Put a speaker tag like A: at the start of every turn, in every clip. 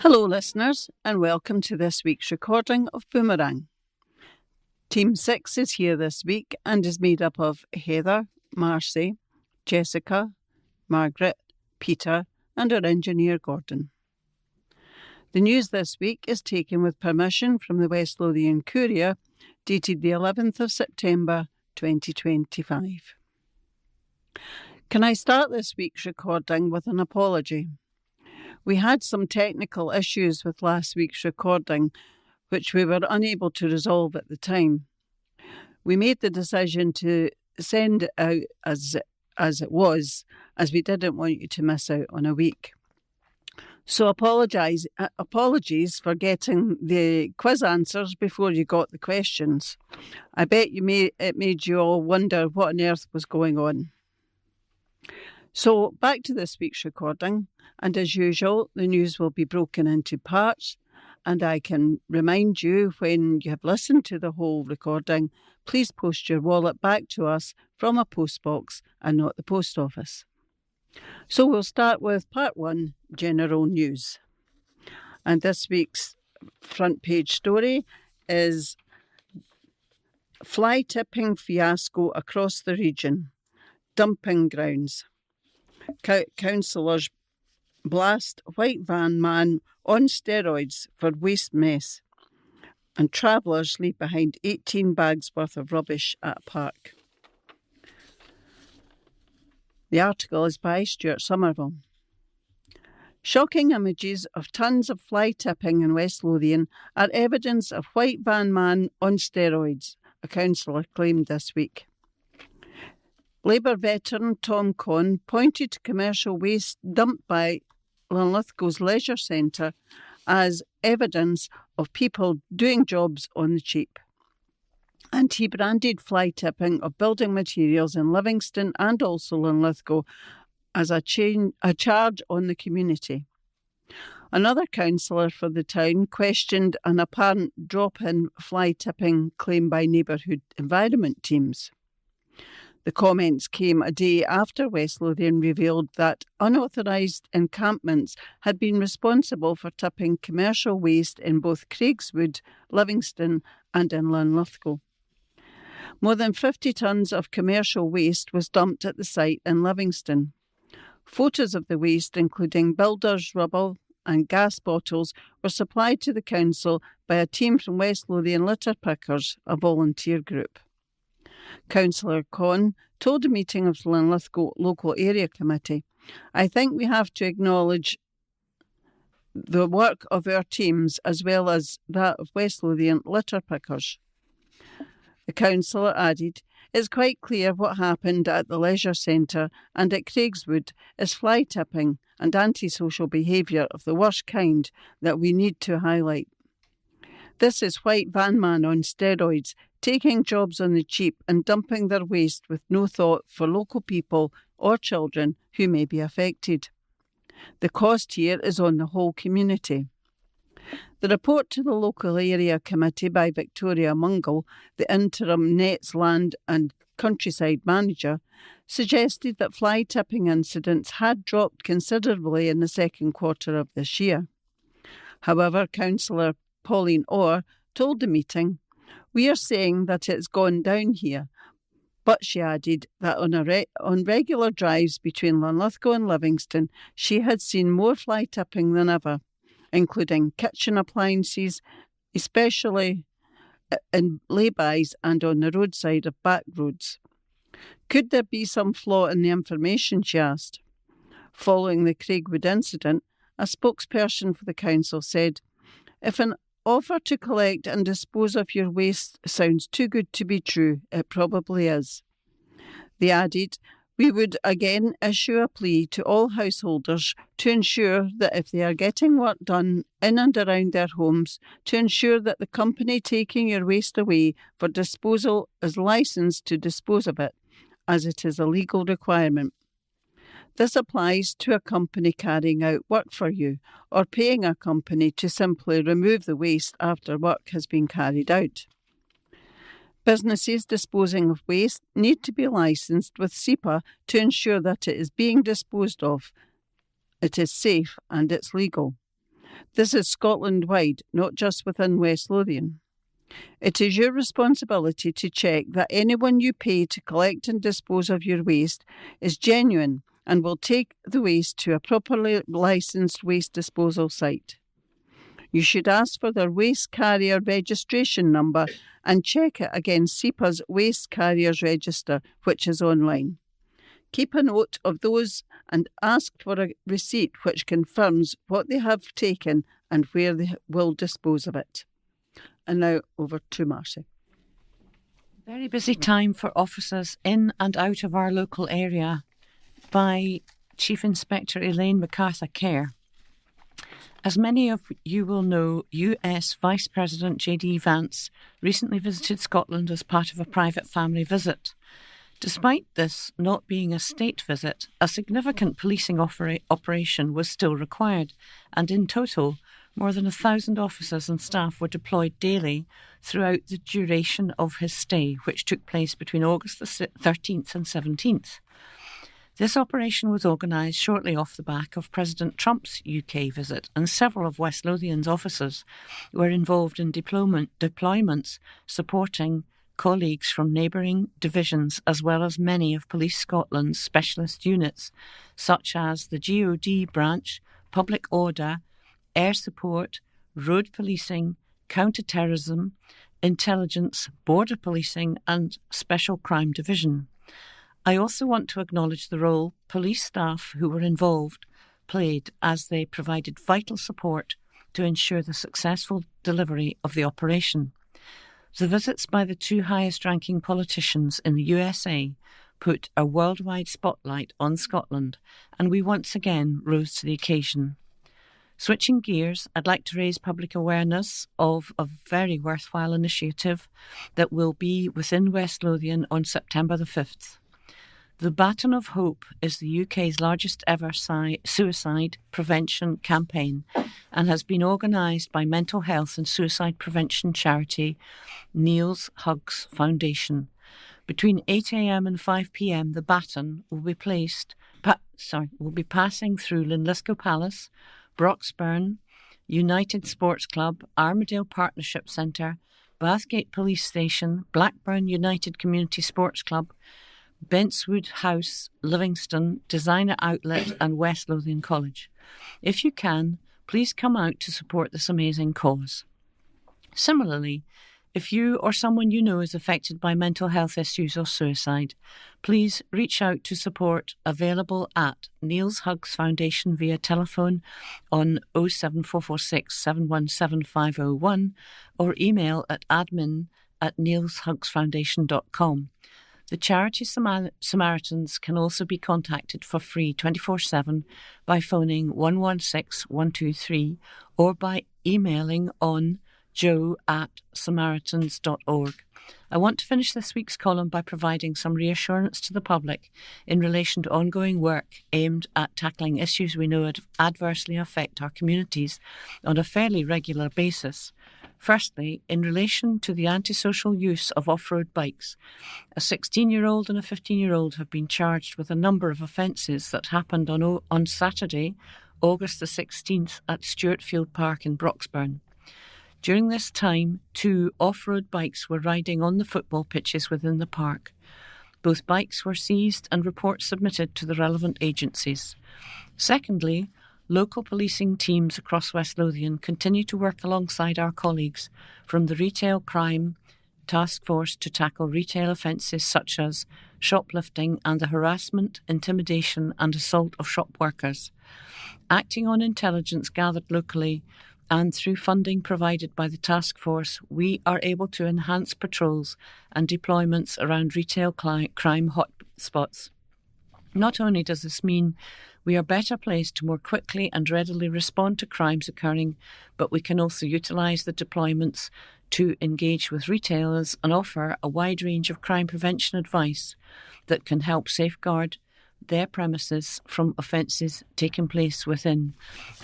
A: Hello listeners and welcome to this week's recording of Boomerang. Team 6 is here this week and is made up of Heather, Marcy, Jessica, Margaret, Peter and our engineer Gordon. The news this week is taken with permission from the West Lothian Courier dated the 11th of September 2025. Can I start this week's recording with an apology? We had some technical issues with last week's recording, which we were unable to resolve at the time. We made the decision to send it out as it was, as we didn't want you to miss out on a week. So apologies for getting the quiz answers before you got the questions. I bet it made you all wonder what on earth was going on. So back to this week's recording, and as usual, the news will be broken into parts, and I can remind you when you have listened to the whole recording, please post your wallet back to us from a postbox and not the post office. So we'll start with part 1, general news. And this week's front page story is fly tipping fiasco across the region, dumping grounds. Councillors blast white van man on steroids for waste mess, and travellers leave behind 18 bags worth of rubbish at a park. The article is by Stuart Somerville. Shocking images of tons of fly tipping in West Lothian are evidence of white van man on steroids, a councillor claimed this week. Labour veteran Tom Conn pointed to commercial waste dumped by Linlithgow's leisure centre as evidence of people doing jobs on the cheap. And he branded fly tipping of building materials in Livingston and also Linlithgow as a charge on the community. Another councillor for the town questioned an apparent drop in fly tipping claim by neighbourhood environment teams. The comments came a day after West Lothian revealed that unauthorised encampments had been responsible for tipping commercial waste in both Craigswood, Livingston and in Linlithgow. More than 50 tonnes of commercial waste was dumped at the site in Livingston. Photos of the waste, including builders' rubble and gas bottles, were supplied to the council by a team from West Lothian Litter Pickers, a volunteer group. Councillor Conn told a meeting of the Linlithgow Local Area Committee, "I think we have to acknowledge the work of our teams as well as that of West Lothian Litter Pickers." The councillor added, "It's quite clear what happened at the leisure centre and at Craigswood is fly tipping and antisocial behaviour of the worst kind that we need to highlight. This is white van man on steroids, taking jobs on the cheap and dumping their waste with no thought for local people or children who may be affected. The cost here is on the whole community." The report to the Local Area Committee by Victoria Mungle, the interim Nets Land and Countryside Manager, suggested that fly tipping incidents had dropped considerably in the second quarter of this year. However, Councillor Pauline Orr told the meeting, "We are saying that it's gone down here," but she added that on regular drives between Linlithgow and Livingston, she had seen more fly tipping than ever, including kitchen appliances, especially in lay-bys and on the roadside of back roads. Could there be some flaw in the information, she asked. Following the Craigwood incident, a spokesperson for the council said, "If an offer to collect and dispose of your waste sounds too good to be true, it probably is." They added, "We would again issue a plea to all householders to ensure that if they are getting work done in and around their homes, to ensure that the company taking your waste away for disposal is licensed to dispose of it, as it is a legal requirement. This applies to a company carrying out work for you or paying a company to simply remove the waste after work has been carried out. Businesses disposing of waste need to be licensed with SEPA to ensure that it is being disposed of, it is safe and it's legal. This is Scotland-wide, not just within West Lothian. It is your responsibility to check that anyone you pay to collect and dispose of your waste is genuine and will take the waste to a properly licensed waste disposal site. You should ask for their waste carrier registration number and check it against SEPA's Waste Carriers Register, which is online. Keep a note of those and ask for a receipt which confirms what they have taken and where they will dispose of it. And now over to Marcy.
B: Very busy time for officers in and out of our local area by Chief Inspector Elaine MacArthur-Kerr. As many of you will know, US Vice President J.D. Vance recently visited Scotland as part of a private family visit. Despite this not being a state visit, a significant policing operation was still required, and in total, more than 1,000 officers and staff were deployed daily throughout the duration of his stay, which took place between August the 13th and 17th. This operation was organised shortly off the back of President Trump's UK visit, and several of West Lothian's officers were involved in deployments supporting colleagues from neighbouring divisions, as well as many of Police Scotland's specialist units, such as the GOD branch, Public Order, Air Support, Road Policing, Counter-Terrorism, Intelligence, Border Policing and Special Crime Division. I also want to acknowledge the role police staff who were involved played as they provided vital support to ensure the successful delivery of the operation. The visits by the two highest-ranking politicians in the USA put a worldwide spotlight on Scotland, and we once again rose to the occasion. Switching gears, I'd like to raise public awareness of a very worthwhile initiative that will be within West Lothian on September the 5th. The Baton of Hope is the UK's largest ever suicide prevention campaign and has been organised by mental health and suicide prevention charity Neil's Hugs Foundation. Between 8 a.m. and 5 p.m, the baton will be passing through Linlithgow Palace, Broxburn, United Sports Club, Armadale Partnership Centre, Bathgate Police Station, Blackburn United Community Sports Club, Bentswood House, Livingston, Designer Outlet and West Lothian College. If you can, please come out to support this amazing cause. Similarly, if you or someone you know is affected by mental health issues or suicide, please reach out to support available at Neil's Hugs Foundation via telephone on 07446 717 501 or email at admin@neilshugsfoundation.com. The charity Samaritans can also be contacted for free 24/7 by phoning 116 123 or by emailing on joe@samaritans.org. I want to finish this week's column by providing some reassurance to the public in relation to ongoing work aimed at tackling issues we know adversely affect our communities on a fairly regular basis. Firstly, in relation to the antisocial use of off-road bikes, a 16-year-old and a 15-year-old have been charged with a number of offences that happened on Saturday, August the 16th at Stewartfield Park in Broxburn. During this time, 2 off-road bikes were riding on the football pitches within the park. Both bikes were seized and reports submitted to the relevant agencies. Secondly, local policing teams across West Lothian continue to work alongside our colleagues from the Retail Crime Task Force to tackle retail offences such as shoplifting and the harassment, intimidation and assault of shop workers. Acting on intelligence gathered locally and through funding provided by the task force, we are able to enhance patrols and deployments around retail crime hotspots. Not only does this mean we are better placed to more quickly and readily respond to crimes occurring, but we can also utilise the deployments to engage with retailers and offer a wide range of crime prevention advice that can help safeguard their premises from offences taking place within.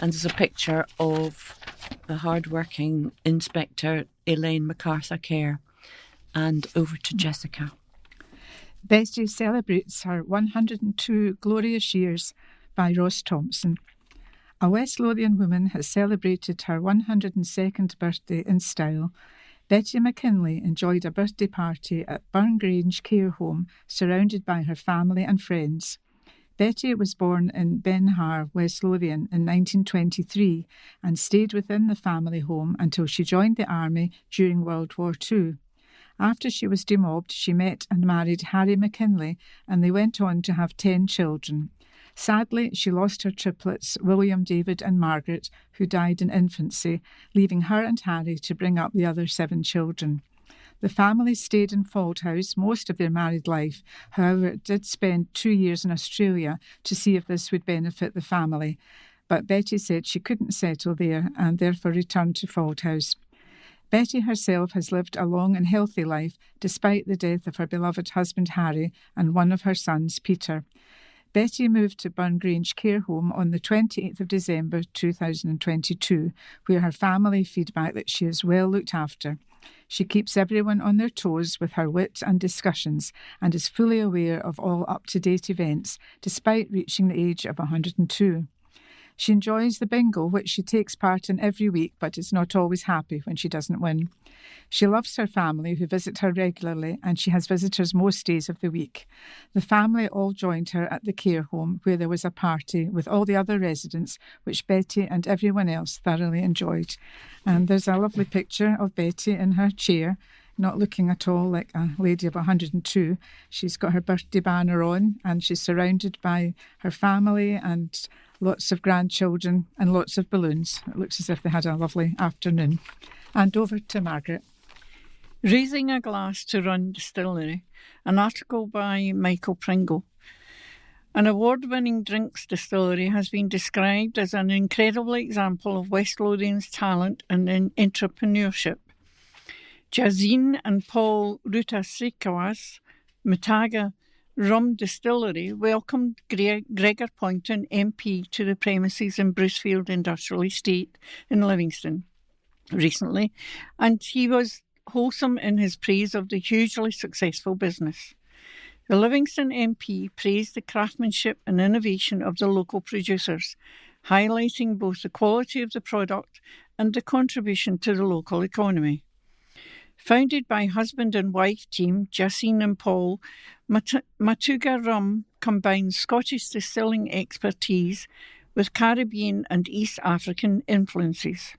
B: And there's a picture of the hard-working Inspector Elaine MacArthur-Kerr. And over to Jessica.
C: Bessie celebrates her 102 glorious years by Ross Thompson. A West Lothian woman has celebrated her 102nd birthday in style. Betty McKinley enjoyed a birthday party at Burngrange Care Home, surrounded by her family and friends. Betty was born in Benhar, West Lothian in 1923 and stayed within the family home until she joined the army during World War II. After she was demobbed, she met and married Harry McKinley, and they went on to have 10 children. Sadly, she lost her triplets, William, David and Margaret, who died in infancy, leaving her and Harry to bring up the other 7 children. The family stayed in Fauldhouse most of their married life. However, it did spend 2 years in Australia to see if this would benefit the family. But Betty said she couldn't settle there and therefore returned to Fauldhouse. Betty herself has lived a long and healthy life despite the death of her beloved husband Harry and one of her sons, Peter. Betty moved to Burngrange Care Home on the 28th of December 2022, where her family feedback that she is well looked after. She keeps everyone on their toes with her wit and discussions and is fully aware of all up-to-date events, despite reaching the age of 102. She enjoys the bingo, which she takes part in every week, but is not always happy when she doesn't win. She loves her family, who visit her regularly, and she has visitors most days of the week. The family all joined her at the care home, where there was a party with all the other residents, which Betty and everyone else thoroughly enjoyed. And there's a lovely picture of Betty in her chair, not looking at all like a lady of 102. She's got her birthday banner on, and she's surrounded by her family and lots of grandchildren and lots of balloons. It looks as if they had a lovely afternoon. And over to Margaret.
A: Raising a Glass to Run Distillery, an article by Michael Pringle. An award-winning drinks distillery has been described as an incredible example of West Lothian's talent and entrepreneurship. Jazine and Paul Rutasikawas, Mataga Rum Distillery, welcomed Gregor Poynton MP to the premises in Brucefield Industrial Estate in Livingston recently, and he was wholesome in his praise of the hugely successful business. The Livingston MP praised the craftsmanship and innovation of the local producers, highlighting both the quality of the product and the contribution to the local economy. Founded by husband and wife team Jacine and Paul, Matuga Rum combines Scottish distilling expertise with Caribbean and East African influences.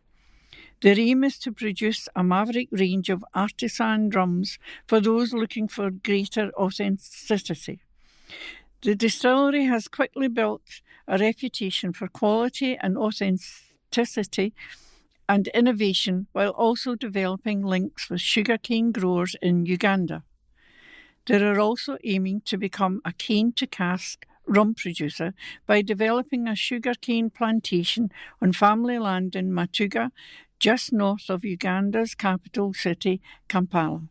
A: Their aim is to produce a maverick range of artisan rums for those looking for greater authenticity. The distillery has quickly built a reputation for quality and authenticity and innovation, while also developing links with sugarcane growers in Uganda. They are also aiming to become a cane-to-cask rum producer by developing a sugarcane plantation on family land in Matuga, just north of Uganda's capital city, Kampala.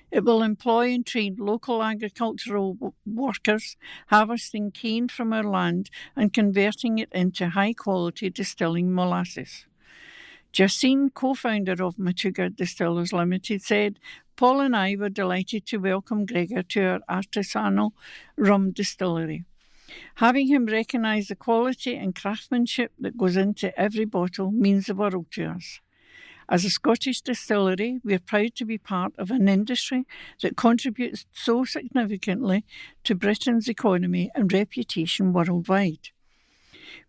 A: It will employ and train local agricultural workers, harvesting cane from our land and converting it into high-quality distilling molasses. Jacine, co-founder of Matuga Distillers Limited, said, "Paul and I were delighted to welcome Gregor to our artisanal rum distillery. Having him recognise the quality and craftsmanship that goes into every bottle means the world to us. As a Scottish distillery, we are proud to be part of an industry that contributes so significantly to Britain's economy and reputation worldwide.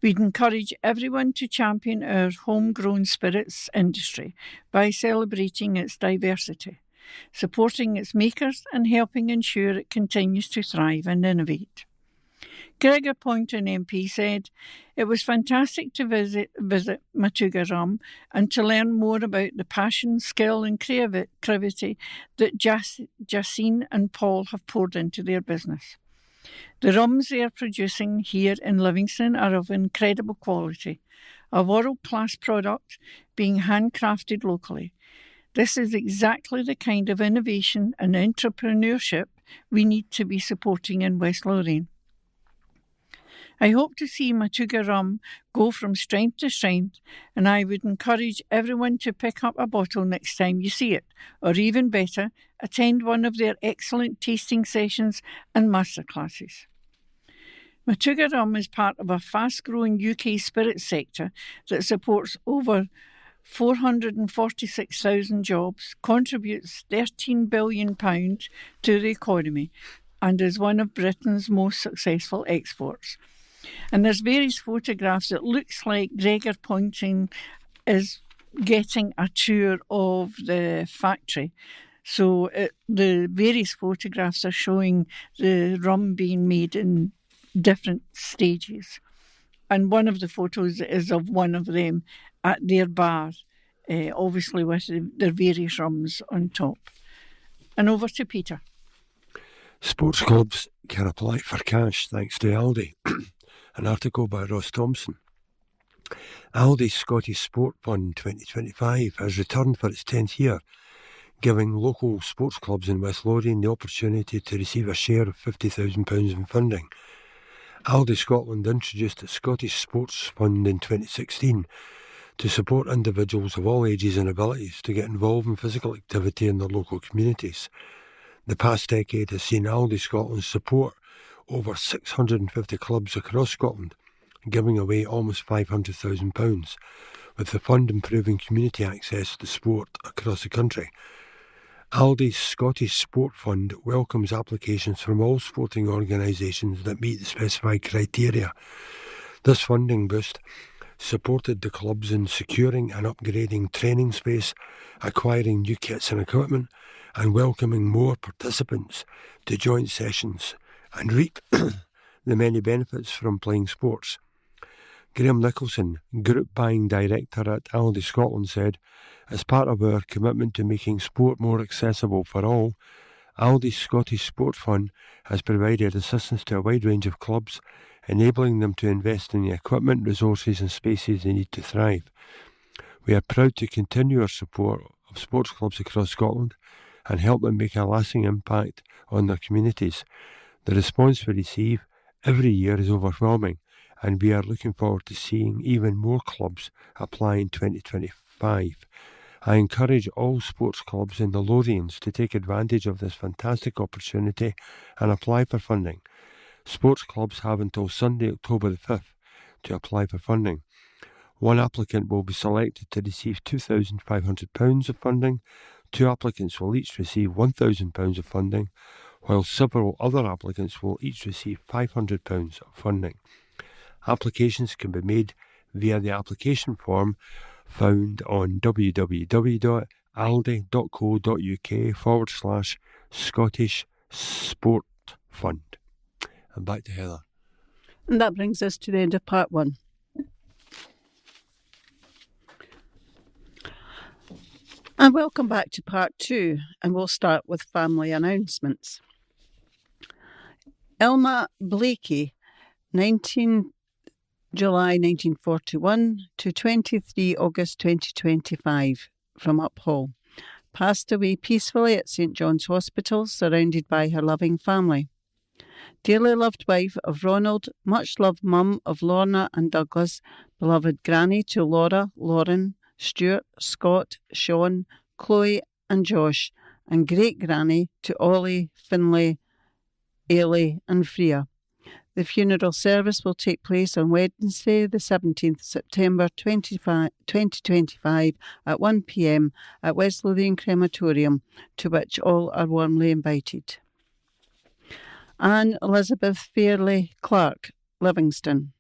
A: We'd encourage everyone to champion our homegrown spirits industry by celebrating its diversity, supporting its makers and helping ensure it continues to thrive and innovate." Gregor Poynton MP said, "It was fantastic to visit Matuga Rum and to learn more about the passion, skill and creativity that Jacine and Paul have poured into their business. The rums they are producing here in Livingston are of incredible quality, a world-class product being handcrafted locally. This is exactly the kind of innovation and entrepreneurship we need to be supporting in West Lothian. I hope to see Matuga Rum go from strength to strength, and I would encourage everyone to pick up a bottle next time you see it, or even better, attend one of their excellent tasting sessions and masterclasses." Matugarum is part of a fast-growing UK spirits sector that supports over 446,000 jobs, contributes £13 billion to the economy, and is one of Britain's most successful exports. And there's various photographs. It looks like Gregor Pointing is getting a tour of the factory. So the various photographs are showing the rum being made in different stages. And one of the photos is of one of them at their bar, obviously with their various rums on top. And over to Peter.
D: Sports clubs can apply for cash thanks to Aldi. An article by Ross Thompson. Aldi's Scottish Sport Fund 2025 has returned for its 10th year, giving local sports clubs in West Lothian the opportunity to receive a share of £50,000 in funding. Aldi Scotland introduced the Scottish Sports Fund in 2016 to support individuals of all ages and abilities to get involved in physical activity in their local communities. The past decade has seen Aldi Scotland support over 650 clubs across Scotland, giving away almost £500,000, with the fund improving community access to sport across the country. Aldi's Scottish Sport Fund welcomes applications from all sporting organisations that meet the specified criteria. This funding boost supported the clubs in securing and upgrading training space, acquiring new kits and equipment, and welcoming more participants to joint sessions and reap the many benefits from playing sports. Graham Nicholson, Group Buying Director at Aldi Scotland, said, "As part of our commitment to making sport more accessible for all, Aldi's Scottish Sport Fund has provided assistance to a wide range of clubs, enabling them to invest in the equipment, resources and spaces they need to thrive. We are proud to continue our support of sports clubs across Scotland and help them make a lasting impact on their communities. The response we receive every year is overwhelming, and we are looking forward to seeing even more clubs apply in 2025. I encourage all sports clubs in the Lothians to take advantage of this fantastic opportunity and apply for funding. Sports clubs have until Sunday, October the 5th to apply for funding. One applicant will be selected to receive £2,500 of funding. 2 applicants will each receive £1,000 of funding, while several other applicants will each receive £500 of funding. Applications can be made via the application form found on www.aldi.co.uk/Scottish Sport Fund. And back to Heather.
A: And that brings us to the end of part 1. And welcome back to part 2, and we'll start with family announcements. Elma Blakey, 19 July 1941 to 23 August 2025, from Uphall, passed away peacefully at St John's Hospital, surrounded by her loving family. Dearly loved wife of Ronald, much loved mum of Lorna and Douglas, beloved granny to Laura, Lauren, Stuart, Scott, Sean, Chloe and Josh, and great granny to Ollie, Finlay, Ailey and Freya. The funeral service will take place on Wednesday, the 17th September 2025 at 1 p.m. at West Lothian Crematorium, to which all are warmly invited. Anne Elizabeth Fairley Clark, Livingston.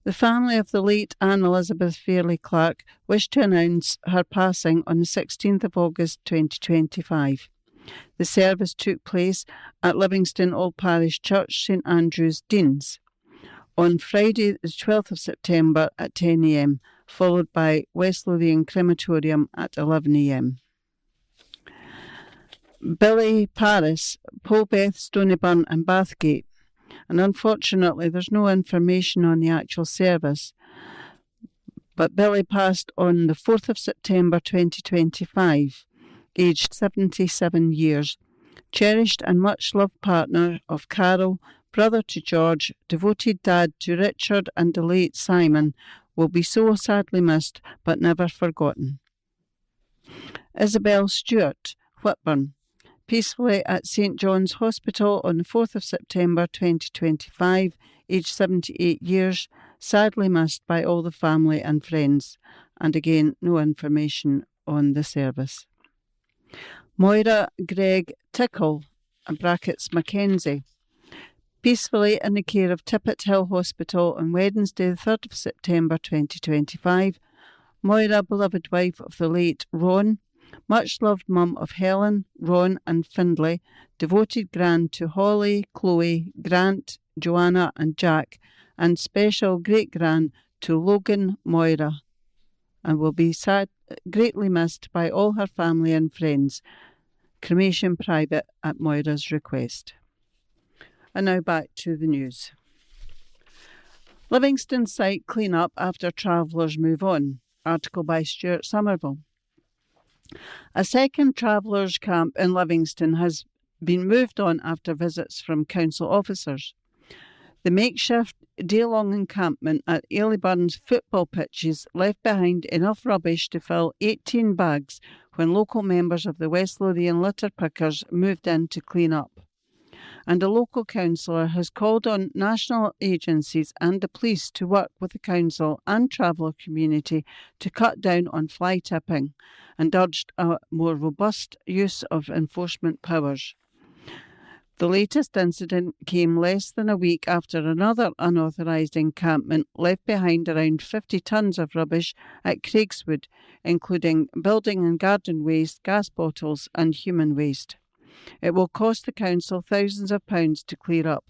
A: The family of the late Anne Elizabeth Fairley Clark wish to announce her passing on the 16th of August 2025. The service took place at Livingston Old Parish Church, St Andrew's, Deans, on Friday the 12th of September at 10 a.m, followed by West Lothian Crematorium at 11 a.m. Billy Paris, Polbeth, Stonyburn and Bathgate. And unfortunately there's no information on the actual service, but Billy passed on the 4th of September 2025, aged 77 years, cherished and much loved partner of Carol, brother to George, devoted dad to Richard and the late Simon, will be so sadly missed but never forgotten. Isabel Stewart, Whitburn, peacefully at St John's Hospital on the 4th of September 2025, aged 78 years, sadly missed by all the family and friends, and again, no information on the service. Moira Greg Tickle, Mackenzie, peacefully in the care of Tippett Hill Hospital on Wednesday, the 3rd of September 2025. Moira, beloved wife of the late Ron, much-loved mum of Helen, Ron and Findlay, devoted grand to Holly, Chloe, Grant, Joanna and Jack, and special great-grand to Logan Moira, and will be greatly missed by all her family and friends. Cremation private at Moira's request. And now back to the news. Livingston site clean up after travellers move on. Article by Stuart Somerville. A second travellers' camp in Livingston has been moved on after visits from council officers. The makeshift day-long encampment at Ailyburn's football pitches left behind enough rubbish to fill 18 bags when local members of the West Lothian litter pickers moved in to clean up. And a local councillor has called on national agencies and the police to work with the council and traveller community to cut down on fly tipping and urged a more robust use of enforcement powers. The latest incident came less than a week after another unauthorised encampment left behind around 50 tonnes of rubbish at Craigswood, including building and garden waste, gas bottles and human waste. It will cost the council thousands of pounds to clear up.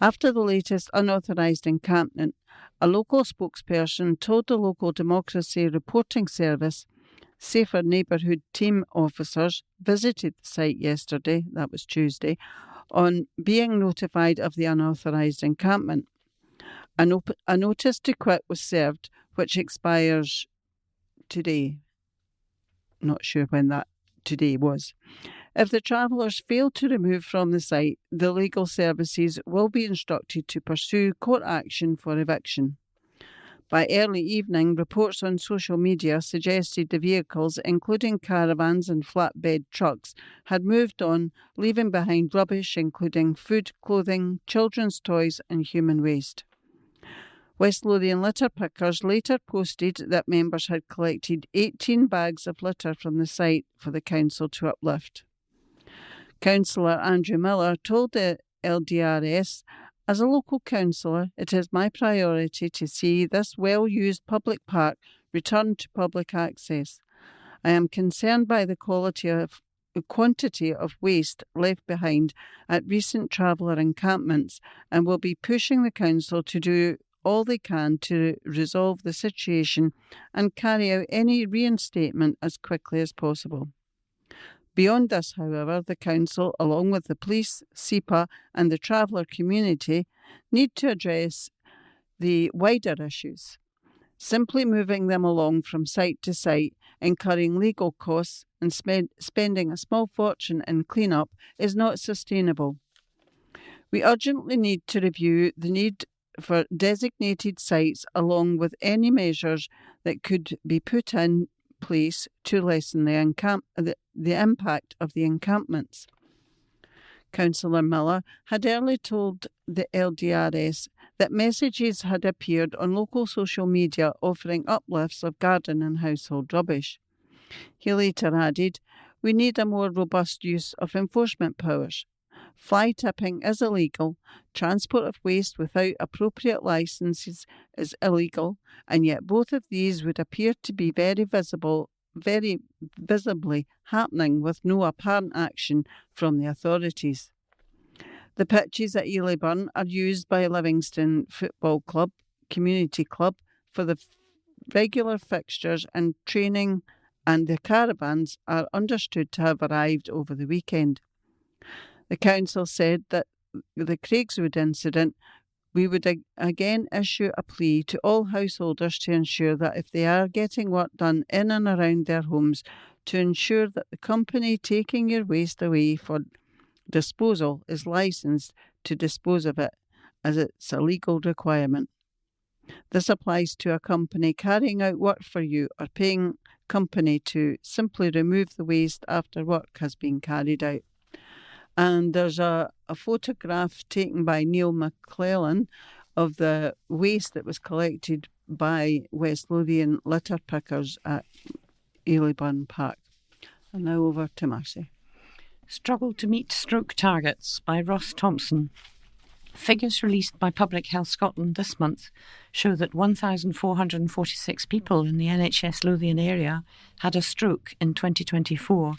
A: After the latest unauthorised encampment, a local spokesperson told the local democracy reporting service Safer Neighbourhood team officers visited the site yesterday, that was Tuesday, on being notified of the unauthorised encampment. A notice to quit was served, which expires today. Not sure when that today was. If the travellers fail to remove from the site, the legal services will be instructed to pursue court action for eviction. By early evening, reports on social media suggested the vehicles, including caravans and flatbed trucks, had moved on, leaving behind rubbish including food, clothing, children's toys and human waste. West Lothian litter pickers later posted that members had collected 18 bags of litter from the site for the council to uplift. Councillor Andrew Miller told the LDRS, "As a local councillor, it is my priority to see this well-used public park return to public access. I am concerned by the quantity of waste left behind at recent traveller encampments and will be pushing the council to do all they can to resolve the situation and carry out any reinstatement as quickly as possible." Beyond this, however, the council, along with the police, SEPA and the traveller community, need to address the wider issues. Simply moving them along from site to site, incurring legal costs and spending a small fortune in clean-up is not sustainable. We urgently need to review the need for designated sites along with any measures that could be put in place to lessen the impact of the encampments. Councillor Miller had earlier told the LDRS that messages had appeared on local social media offering uplifts of garden and household rubbish. He later added, "We need a more robust use of enforcement powers. Fly tipping is illegal, transport of waste without appropriate licences is illegal, and yet both of these would appear to be very visibly happening with no apparent action from the authorities." The pitches at Aileyburn are used by Livingston Football Club, Community Club, for the regular fixtures and training, and the caravans are understood to have arrived over the weekend. The council said that the Craigswood incident, we would again issue a plea to all householders to ensure that if they are getting work done in and around their homes, to ensure that the company taking your waste away for disposal is licensed to dispose of it, as it's a legal requirement. This applies to a company carrying out work for you or paying company to simply remove the waste after work has been carried out. And there's a photograph taken by Neil McClellan of the waste that was collected by West Lothian litter pickers at Aileyburn Park. And now over to Marcy.
B: Struggle to meet stroke targets by Ross Thompson. Figures released by Public Health Scotland this month show that 1,446 people in the NHS Lothian area had a stroke in 2024,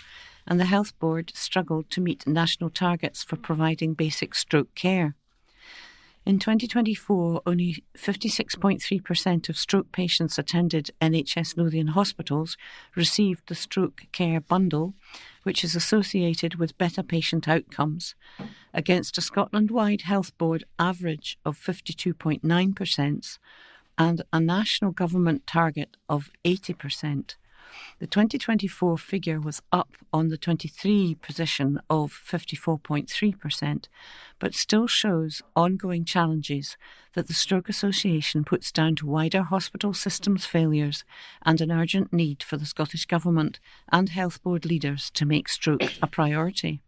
B: and the Health Board struggled to meet national targets for providing basic stroke care. In 2024, only 56.3% of stroke patients attended NHS Lothian hospitals received the stroke care bundle, which is associated with better patient outcomes, against a Scotland-wide Health Board average of 52.9% and a national government target of 80%. The 2024 figure was up on the 23 position of 54.3%, but still shows ongoing challenges that the Stroke Association puts down to wider hospital systems failures and an urgent need for the Scottish Government and Health Board leaders to make stroke a priority.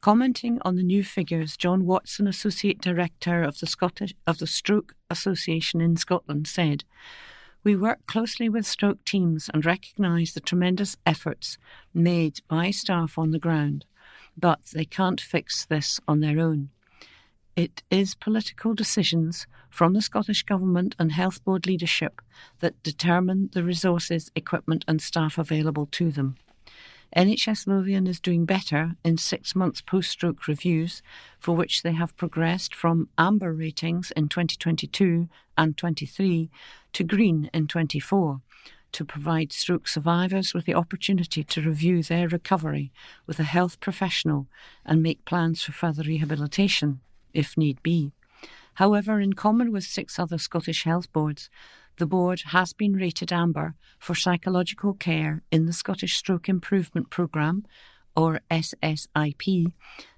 B: Commenting on the new figures, John Watson, Associate Director of the Stroke Association in Scotland, said, "We work closely with stroke teams and recognise the tremendous efforts made by staff on the ground, but they can't fix this on their own. It is political decisions from the Scottish Government and Health Board leadership that determine the resources, equipment and staff available to them. NHS Lothian is doing better in 6 months post-stroke reviews, for which they have progressed from amber ratings in 2022 and 23 to green in 24, to provide stroke survivors with the opportunity to review their recovery with a health professional and make plans for further rehabilitation, if need be. However, in common with 6 other Scottish health boards, the board has been rated amber for psychological care in the Scottish Stroke Improvement Programme, or SSIP,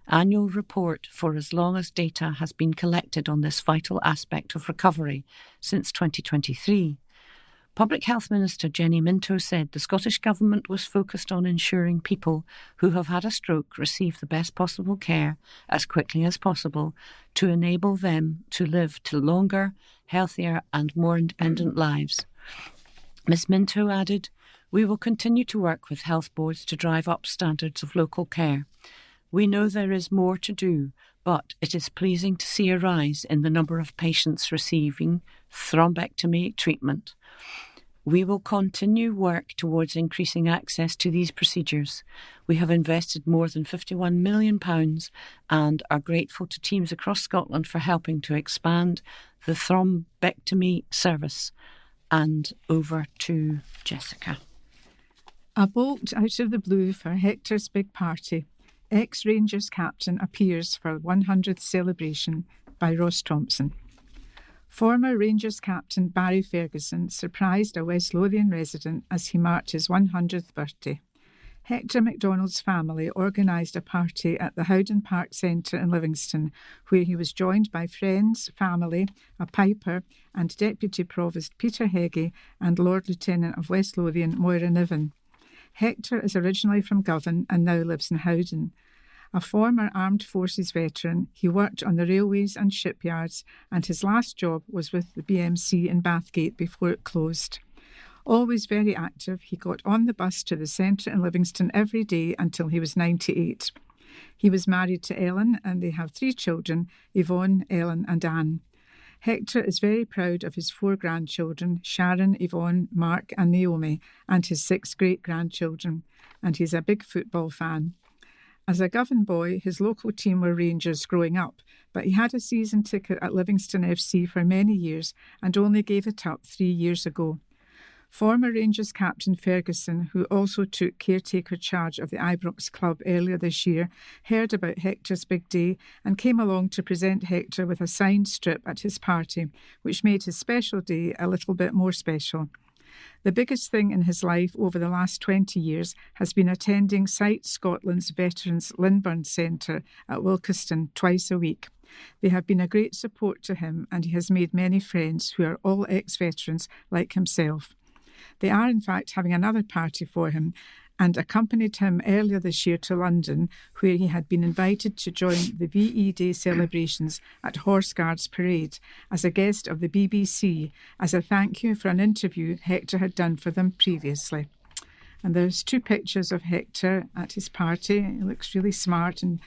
B: annual report for as long as data has been collected on this vital aspect of recovery since 2023. Public Health Minister Jenny Minto said the Scottish Government was focused on ensuring people who have had a stroke receive the best possible care as quickly as possible to enable them to live to longer, healthier and more independent lives. Ms Minto added, "We will continue to work with health boards to drive up standards of local care. We know there is more to do, but it is pleasing to see a rise in the number of patients receiving thrombectomy treatment. We will continue work towards increasing access to these procedures. We have invested more than £51 million and are grateful to teams across Scotland for helping to expand the thrombectomy service." And over to Jessica.
C: A bolt out of the blue for Hector's big party. Ex-Rangers captain appears for 100th celebration by Ross Thompson. Former Rangers captain Barry Ferguson surprised a West Lothian resident as he marked his 100th birthday. Hector MacDonald's family organised a party at the Howden Park Centre in Livingston, where he was joined by friends, family, a piper and Deputy Provost Peter Heggie and Lord Lieutenant of West Lothian Moira Niven. Hector is originally from Govan and now lives in Howden. A former Armed Forces veteran, he worked on the railways and shipyards, and his last job was with the BMC in Bathgate before it closed. Always very active, he got on the bus to the centre in Livingston every day until he was 98. He was married to Ellen and they have 3 children, Yvonne, Ellen and Anne. Hector is very proud of his 4 grandchildren, Sharon, Yvonne, Mark and Naomi, and his 6 great-grandchildren, and he's a big football fan. As a Govan boy, his local team were Rangers growing up, but he had a season ticket at Livingston FC for many years and only gave it up 3 years ago. Former Rangers captain Ferguson, who also took caretaker charge of the Ibrox club earlier this year, heard about Hector's big day and came along to present Hector with a signed strip at his party, which made his special day a little bit more special. The biggest thing in his life over the last 20 years has been attending Sight Scotland's Veterans Lindburn Centre at Wilkeston twice a week. They have been a great support to him and he has made many friends who are all ex-veterans like himself. They are in fact having another party for him and accompanied him earlier this year to London, where he had been invited to join the VE Day celebrations at Horse Guards Parade as a guest of the BBC, as a thank you for an interview Hector had done for them previously. And there's 2 pictures of Hector at his party. He looks really smart and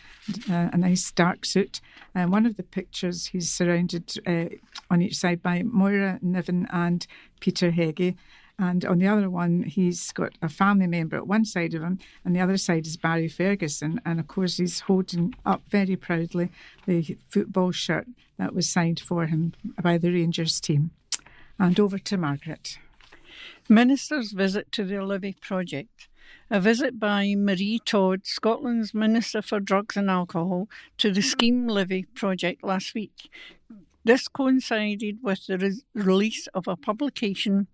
C: a nice dark suit. And one of the pictures, he's surrounded on each side by Moira Niven and Peter Heggie. And on the other one, he's got a family member at one side of him, and the other side is Barry Ferguson. And of course, he's holding up very proudly the football shirt that was signed for him by the Rangers team. And over to Margaret.
A: Minister's visit to the Livy project. A visit by Marie Todd, Scotland's Minister for Drugs and Alcohol, to the Scheme Livy project last week. This coincided with the release of a publication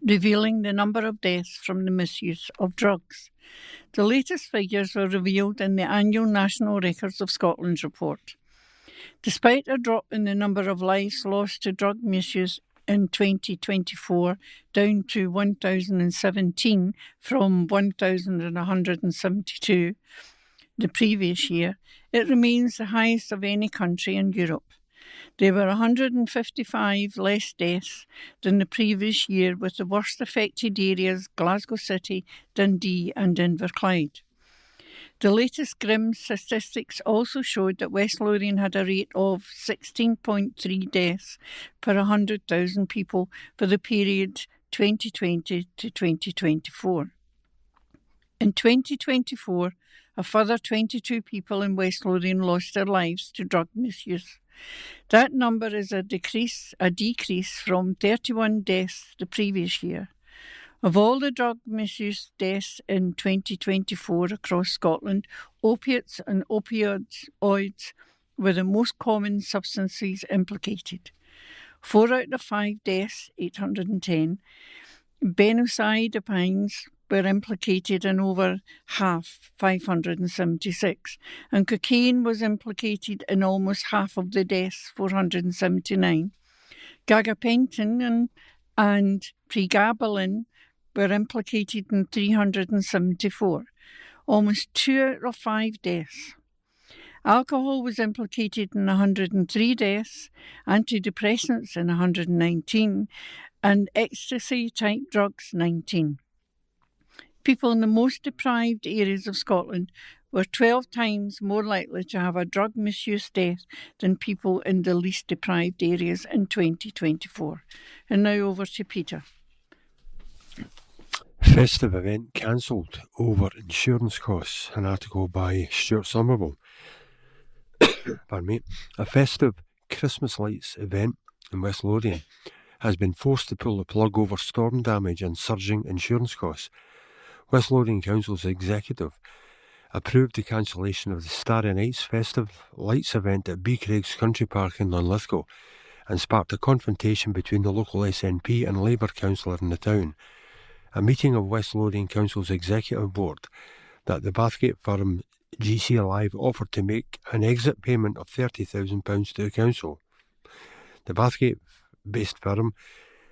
A: revealing the number of deaths from the misuse of drugs. The latest figures were revealed in the annual National Records of Scotland report. Despite a drop in the number of lives lost to drug misuse in 2024, down to 1,017 from 1,172 the previous year, it remains the highest of any country in Europe. There were 155 less deaths than the previous year, with the worst affected areas Glasgow City, Dundee and Inverclyde. The latest grim statistics also showed that West Lothian had a rate of 16.3 deaths per 100,000 people for the period 2020 to 2024. In 2024, a further 22 people in West Lothian lost their lives to drug misuse. That number is a decrease from 31 deaths the previous year. Of all the drug misuse deaths in 2024 across Scotland, opiates and opioids were the most common substances implicated. 4 out of 5 deaths, 810, benzodiazepines were implicated in over half, 576, and cocaine was implicated in almost half of the deaths, 479. Gabapentin and pregabalin were implicated in 374, almost 2 out of 5 deaths. Alcohol was implicated in 103 deaths, antidepressants in 119, and ecstasy-type drugs 19. People in the most deprived areas of Scotland were 12 times more likely to have a drug misuse death than people in the least deprived areas in 2024. And now over to Peter.
D: Festive event cancelled over insurance costs. An article by Stuart Somerville. Pardon me. A festive Christmas lights event in West Lothian has been forced to pull the plug over storm damage and surging insurance costs. West Lothian Council's executive approved the cancellation of the Starry Nights festive lights event at B. Craig's Country Park in Linlithgow and sparked a confrontation between the local SNP and Labour councillor in the town. A meeting of West Lothian Council's executive board that the Bathgate firm GC Alive offered to make an exit payment of £30,000 to the council. The Bathgate-based firm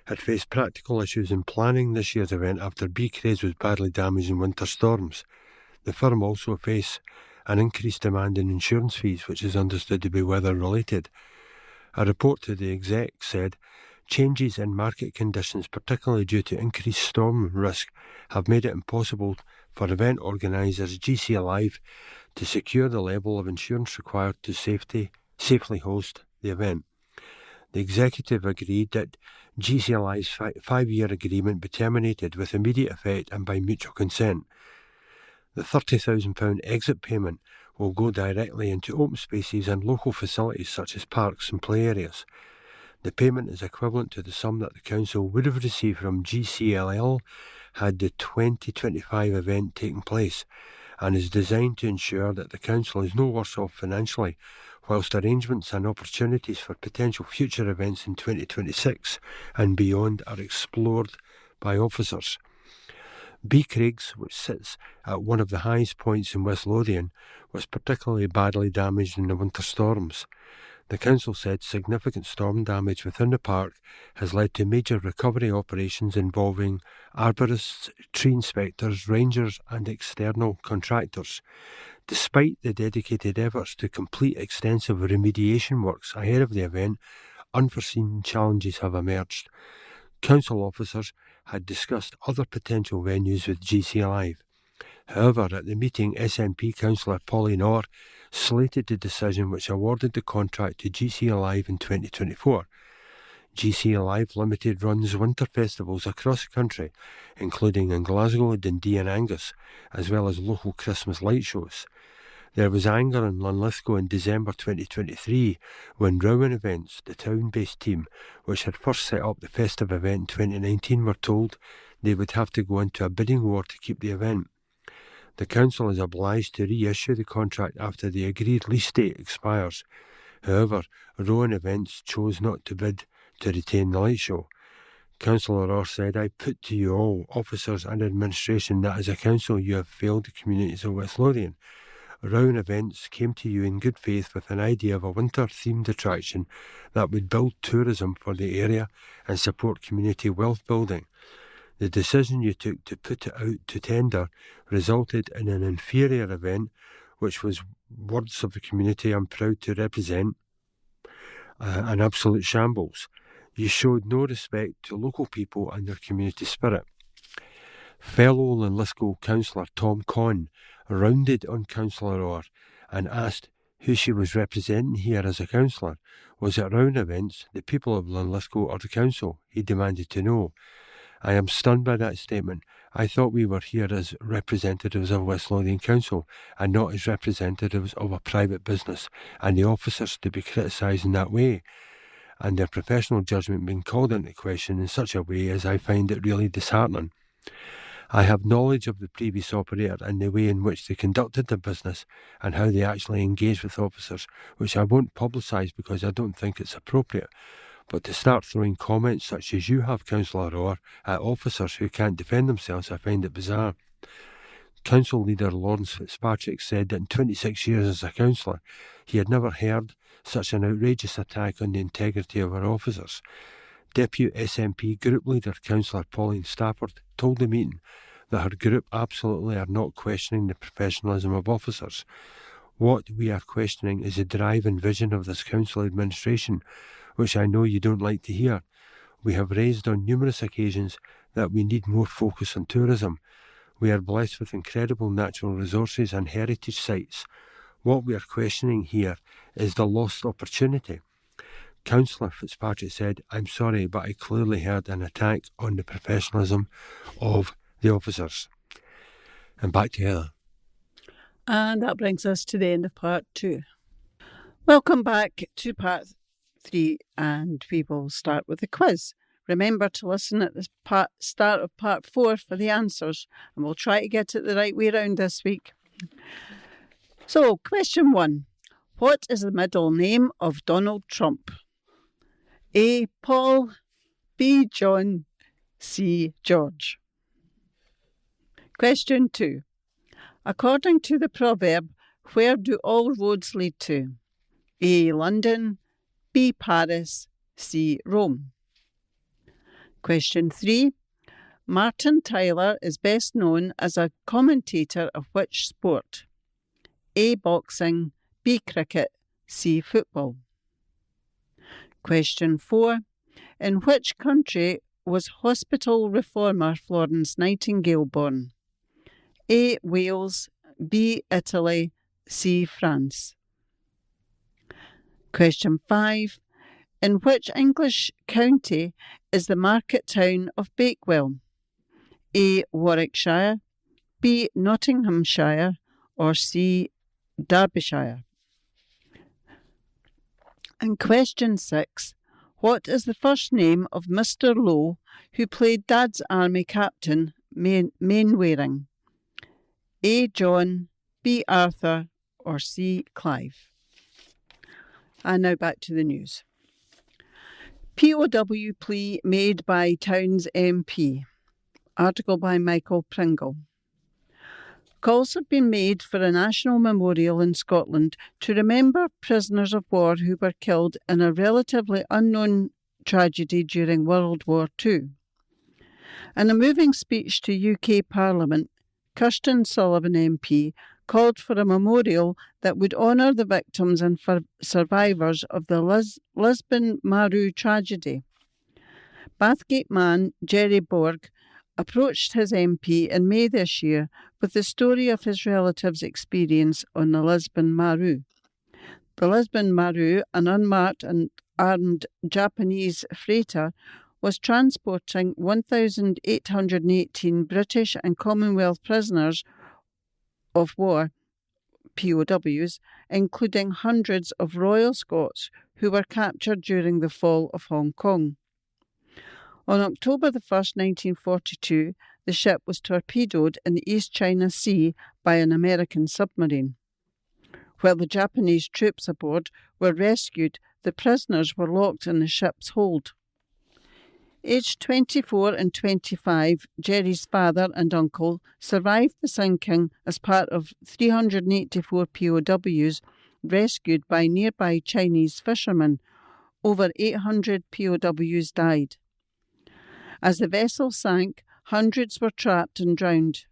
D: had faced practical issues in planning this year's event after B. Craig's was badly damaged in winter storms. The firm also faced an increased demand in insurance fees, which is understood to be weather-related. A report to the exec said, changes in market conditions, particularly due to increased storm risk, have made it impossible for event organisers GC Alive to secure the level of insurance required to safely host the event. The executive agreed that GC Alive's 5-year agreement be terminated with immediate effect and by mutual consent. The £30,000 exit payment will go directly into open spaces and local facilities such as parks and play areas. The payment is equivalent to the sum that the council would have received from GCLL had the 2025 event taken place, and is designed to ensure that the council is no worse off financially, whilst arrangements and opportunities for potential future events in 2026 and beyond are explored by officers. B. Craig's, which sits at one of the highest points in West Lothian, was particularly badly damaged in the winter storms. The council said significant storm damage within the park has led to major recovery operations involving arborists, tree inspectors, rangers and external contractors. Despite the dedicated efforts to complete extensive remediation works ahead of the event, unforeseen challenges have emerged. Council officers had discussed other potential venues with GC Live. However, at the meeting, SNP councillor Pauline Orr slated the decision which awarded the contract to GC Alive in 2024. GC Alive Limited runs winter festivals across the country, including in Glasgow, Dundee and Angus, as well as local Christmas light shows. There was anger in Linlithgow in December 2023 when Rowan Events, the town-based team, which had first set up the festive event in 2019, were told they would have to go into a bidding war to keep the event. The council is obliged to reissue the contract after the agreed lease date expires. However, Rowan Events chose not to bid to retain the light show. Councillor Orr said, "I put to you all, officers and administration, that as a council you have failed the communities of West Lothian. Rowan Events came to you in good faith with an idea of a winter-themed attraction that would build tourism for the area and support community wealth building. The decision you took to put it out to tender resulted in an inferior event, which was, words of the community I'm proud to represent, an absolute shambles. You showed no respect to local people and their community spirit." Fellow Linlithgow councillor Tom Conn rounded on Councillor Orr and asked who she was representing here as a councillor. Was it Rowan Events, the people of Linlithgow or the council? He demanded to know. "I am stunned by that statement. I thought we were here as representatives of West Lothian Council and not as representatives of a private business, and the officers to be criticised in that way, and their professional judgment being called into question in such a way as I find it really disheartening. I have knowledge of the previous operator and the way in which they conducted their business and how they actually engaged with officers, which I won't publicise because I don't think it's appropriate. But to start throwing comments such as you have, Councillor Orr, at officers who can't defend themselves, I find it bizarre." Council leader Lawrence Fitzpatrick said that in 26 years as a councillor, he had never heard such an outrageous attack on the integrity of our officers. Deputy SNP group leader Councillor Pauline Stafford told the meeting that her group absolutely are not questioning the professionalism of officers. What we are questioning is the drive and vision of this council administration, which I know you don't like to hear. We have raised on numerous occasions that we need more focus on tourism. We are blessed with incredible natural resources and heritage sites. What we are questioning here is the lost opportunity. Councillor Fitzpatrick said, "I'm sorry, but I clearly heard an attack on the professionalism of the officers." And back to Heather.
A: And that brings us to the end of part 2. Welcome back to part 3, and we will start with the quiz. Remember to listen at the start of part 4 for the answers, and we'll try to get it the right way round this week. So, question 1. What is the middle name of Donald Trump? A. Paul, B. John, C. George. Question 2. According to the proverb, where do all roads lead to? A. London, B. Paris, C. Rome. Question 3. Martin Tyler is best known as a commentator of which sport? A. Boxing, B. Cricket, C. Football. Question 4. In which country was hospital reformer Florence Nightingale born? A. Wales, B. Italy, C. France. Question 5. In which English county is the market town of Bakewell? A. Warwickshire, B. Nottinghamshire, or C. Derbyshire. And question 6. What is the first name of Mr. Lowe, who played Dad's Army Captain Mainwaring? A. John, B. Arthur, or C. Clive. And now back to the news. POW plea made by Town's MP. Article by Michael Pringle. Calls have been made for a national memorial in Scotland to remember prisoners of war who were killed in a relatively unknown tragedy during World War II. In a moving speech to UK Parliament, Kirsten Sullivan MP called for a memorial that would honour the victims and survivors of the Lisbon Maru tragedy. Bathgate man Jerry Borg approached his MP in May this year with the story of his relatives' experience on the Lisbon Maru. The Lisbon Maru, an unmarked and armed Japanese freighter, was transporting 1,818 British and Commonwealth prisoners of war, POWs, including hundreds of Royal Scots who were captured during the fall of Hong Kong. On October 1st, 1942, the ship was torpedoed in the East China Sea by an American submarine. While the Japanese troops aboard were rescued, the prisoners were locked in the ship's hold. Aged 24 and 25, Jerry's father and uncle survived the sinking as part of 384 POWs rescued by nearby Chinese fishermen. Over 800 POWs died. As the vessel sank, hundreds were trapped and drowned.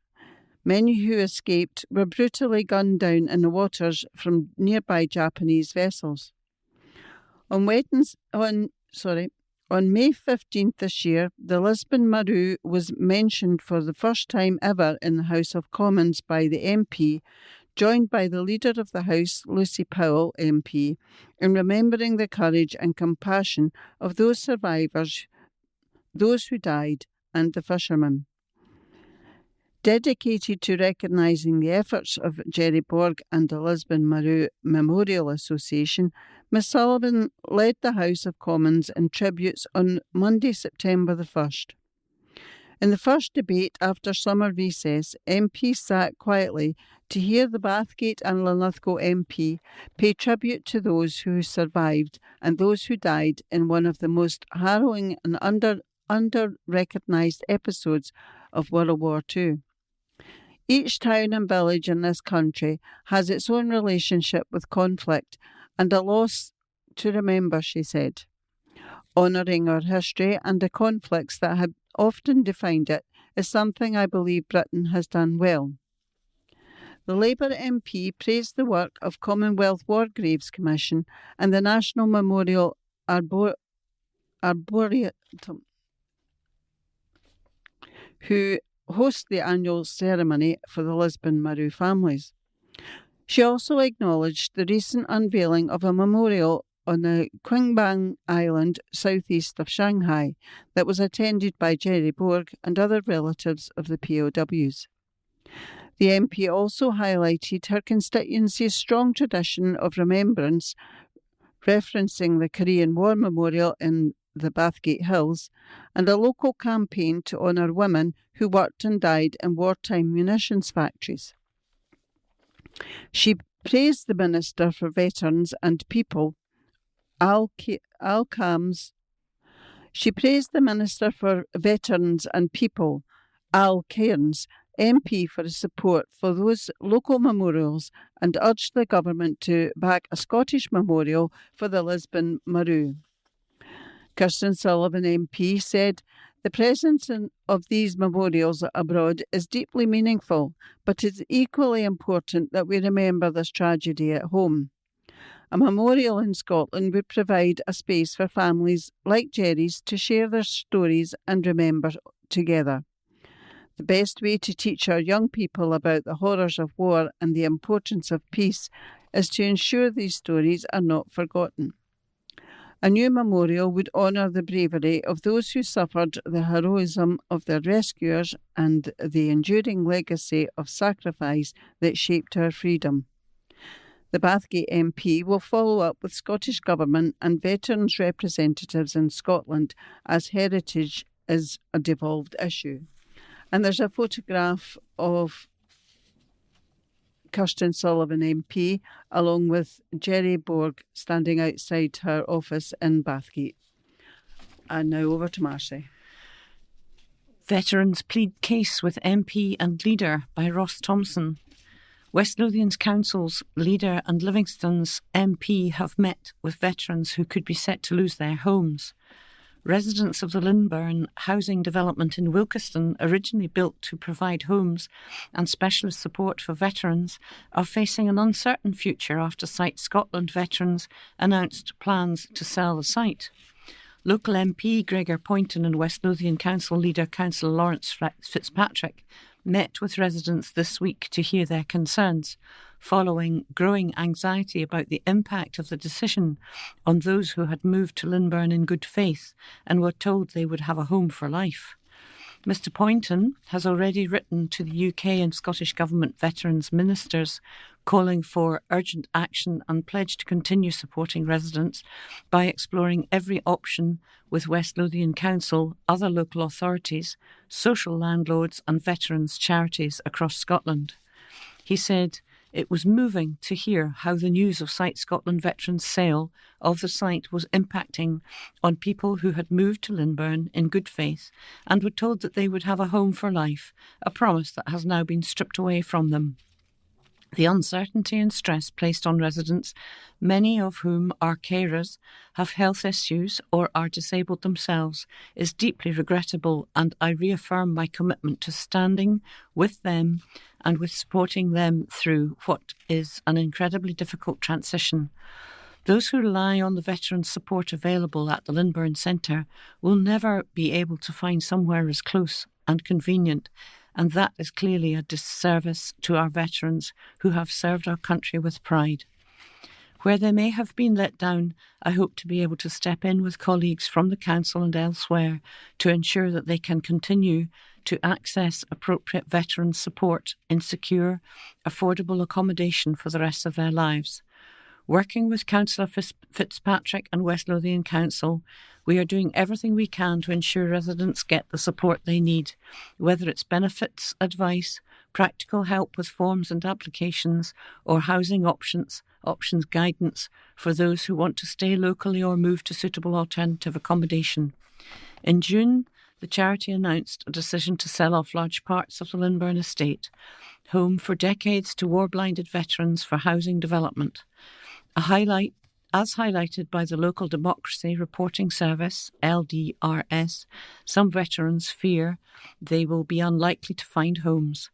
A: Many who escaped were brutally gunned down in the waters from nearby Japanese vessels. On May 15th this year, the Lisbon Maru was mentioned for the first time ever in the House of Commons by the MP, joined by the Leader of the House, Lucy Powell MP, in remembering the courage and compassion of those survivors, those who died, and the fishermen. Dedicated to recognising the efforts of Jerry Borg and the Lisbon Maru Memorial Association, Ms Sullivan led the House of Commons in tributes on Monday, September the 1st. In the first debate after summer recess, MPs sat quietly to hear the Bathgate and Linlithgow MP pay tribute to those who survived and those who died in one of the most harrowing and under-recognised episodes of World War II. Each town and village in this country has its own relationship with conflict and a loss to remember, she said. Honouring our history and the conflicts that have often defined it is something I believe Britain has done well. The Labour MP praised the work of Commonwealth War Graves Commission and the National Memorial Arboretum, who host the annual ceremony for the Lisbon Maru families. She also acknowledged the recent unveiling of a memorial on the Qingbang Island, southeast of Shanghai, that was attended by Jerry Borg and other relatives of the POWs. The MP also highlighted her constituency's strong tradition of remembrance, referencing the Korean War Memorial in the Bathgate Hills, and a local campaign to honour women who worked and died in wartime munitions factories. She praised the Minister for Veterans and People, She praised the Minister for Veterans and People, Al Cairns, MP, for his support for those local memorials and urged the government to back a Scottish memorial for the Lisbon Maru. Kirsten Sullivan MP said, "The presence of these memorials abroad is deeply meaningful, but it is equally important that we remember this tragedy at home. A memorial in Scotland would provide a space for families like Jerry's to share their stories and remember together. The best way to teach our young people about the horrors of war and the importance of peace is to ensure these stories are not forgotten. A new memorial would honour the bravery of those who suffered, the heroism of their rescuers, and the enduring legacy of sacrifice that shaped our freedom." The Bathgate MP will follow up with Scottish Government and veterans representatives in Scotland as heritage is a devolved issue. And there's a photograph of Kirsten Sullivan MP, along with Jerry Borg standing outside her office in Bathgate. And now over to Marcy.
B: Veterans plead case with MP and leader by Ross Thompson. West Lothian's Council's leader and Livingston's MP have met with veterans who could be set to lose their homes. Residents of the Linburn housing development in Wilkeston, originally built to provide homes and specialist support for veterans, are facing an uncertain future after Site Scotland veterans announced plans to sell the site. Local MP Gregor Poynton and West Lothian Council leader Councillor Lawrence Fitzpatrick met with residents this week to hear their concerns, following growing anxiety about the impact of the decision on those who had moved to Linburn in good faith and were told they would have a home for life. Mr Poynton has already written to the UK and Scottish Government veterans ministers calling for urgent action and pledged to continue supporting residents by exploring every option with West Lothian Council, other local authorities, social landlords and veterans charities across Scotland. He said it was moving to hear how the news of Site Scotland veterans' sale of the site was impacting on people who had moved to Linburn in good faith and were told that they would have a home for life, a promise that has now been stripped away from them. The uncertainty and stress placed on residents, many of whom are carers, have health issues or are disabled themselves, is deeply regrettable, and I reaffirm my commitment to standing with them and with supporting them through what is an incredibly difficult transition. Those who rely on the veteran support available at the Linburn Centre will never be able to find somewhere as close and convenient, and that is clearly a disservice to our veterans who have served our country with pride. Where they may have been let down, I hope to be able to step in with colleagues from the Council and elsewhere to ensure that they can continue to access appropriate veteran support in secure, affordable accommodation for the rest of their lives. Working with Councillor Fitzpatrick and West Lothian Council, we are doing everything we can to ensure residents get the support they need, whether it's benefits, advice, practical help with forms and applications, or housing options guidance for those who want to stay locally or move to suitable alternative accommodation. In June, the charity announced a decision to sell off large parts of the Linburn estate, home for decades to war-blinded veterans for housing development. As highlighted by the Local Democracy Reporting Service, LDRS, some veterans fear they will be unlikely to find homes.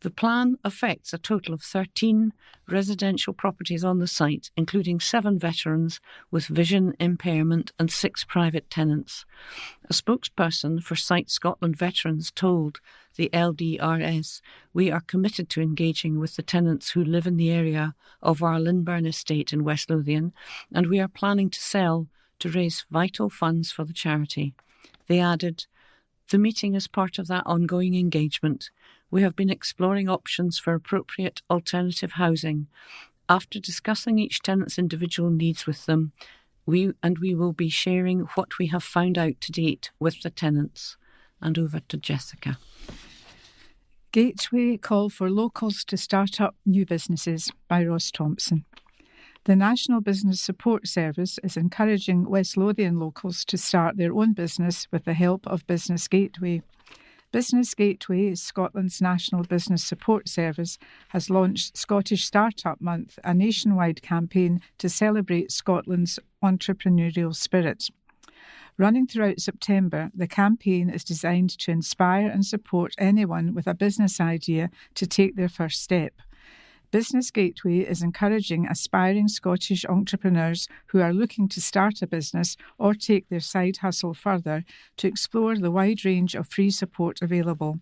B: The plan affects a total of 13 residential properties on the site, including 7 veterans with vision impairment and 6 private tenants. A spokesperson for Site Scotland veterans told the LDRS, "We are committed to engaging with the tenants who live in the area of our Linburn estate in West Lothian, and we are planning to sell to raise vital funds for the charity." They added, "The meeting is part of that ongoing engagement. We have been exploring options for appropriate alternative housing. After discussing each tenant's individual needs with them, we will be sharing what we have found out to date with the tenants." And over to Jessica.
C: Gateway call for locals to start up new businesses by Ross Thompson. The National Business Support Service is encouraging West Lothian locals to start their own business with the help of Business Gateway. Business Gateway, Scotland's national business support service, has launched Scottish Startup Month, a nationwide campaign to celebrate Scotland's entrepreneurial spirit. Running throughout September, the campaign is designed to inspire and support anyone with a business idea to take their first step. Business Gateway is encouraging aspiring Scottish entrepreneurs who are looking to start a business or take their side hustle further to explore the wide range of free support available.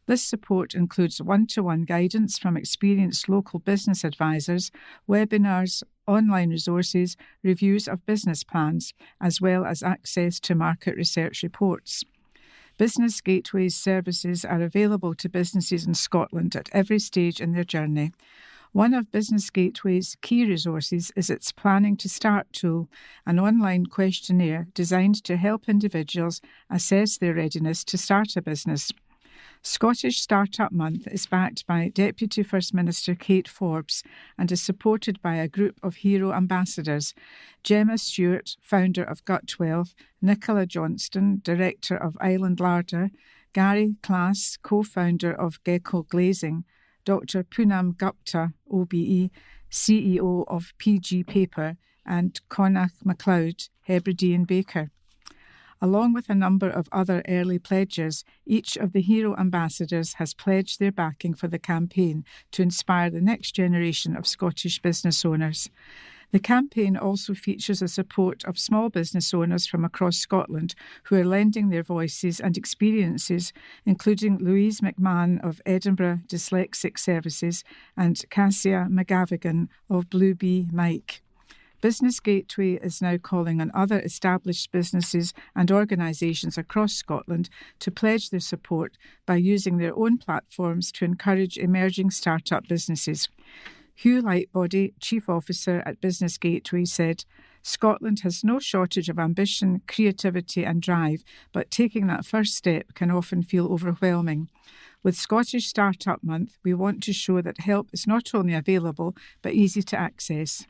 C: This support includes one-to-one guidance from experienced local business advisors, webinars, online resources, reviews of business plans, as well as access to market research reports. Business Gateway's services are available to businesses in Scotland at every stage in their journey. One of Business Gateway's key resources is its Planning to Start tool, an online questionnaire designed to help individuals assess their readiness to start a business. Scottish Startup Month is backed by Deputy First Minister Kate Forbes and is supported by a group of hero ambassadors: Gemma Stewart, founder of Gutwealth; Nicola Johnston, director of Island Larder; Gary Class, co-founder of Gecko Glazing; Dr. Poonam Gupta, OBE, CEO of PG Paper, and Connacht MacLeod, Hebridean Baker. Along with a number of other early pledges, each of the hero ambassadors has pledged their backing for the campaign to inspire the next generation of Scottish business owners. The campaign also features the support of small business owners from across Scotland who are lending their voices and experiences, including Louise McMahon of Edinburgh Dyslexic Services and Cassia McGavigan of Blue Bee Mike. Business Gateway is now calling on other established businesses and organisations across Scotland to pledge their support by using their own platforms to encourage emerging start-up businesses. Hugh Lightbody, Chief Officer at Business Gateway, said, "Scotland has no shortage of ambition, creativity and drive, but taking that first step can often feel overwhelming. With Scottish Startup Month, we want to show that help is not only available, but easy to access."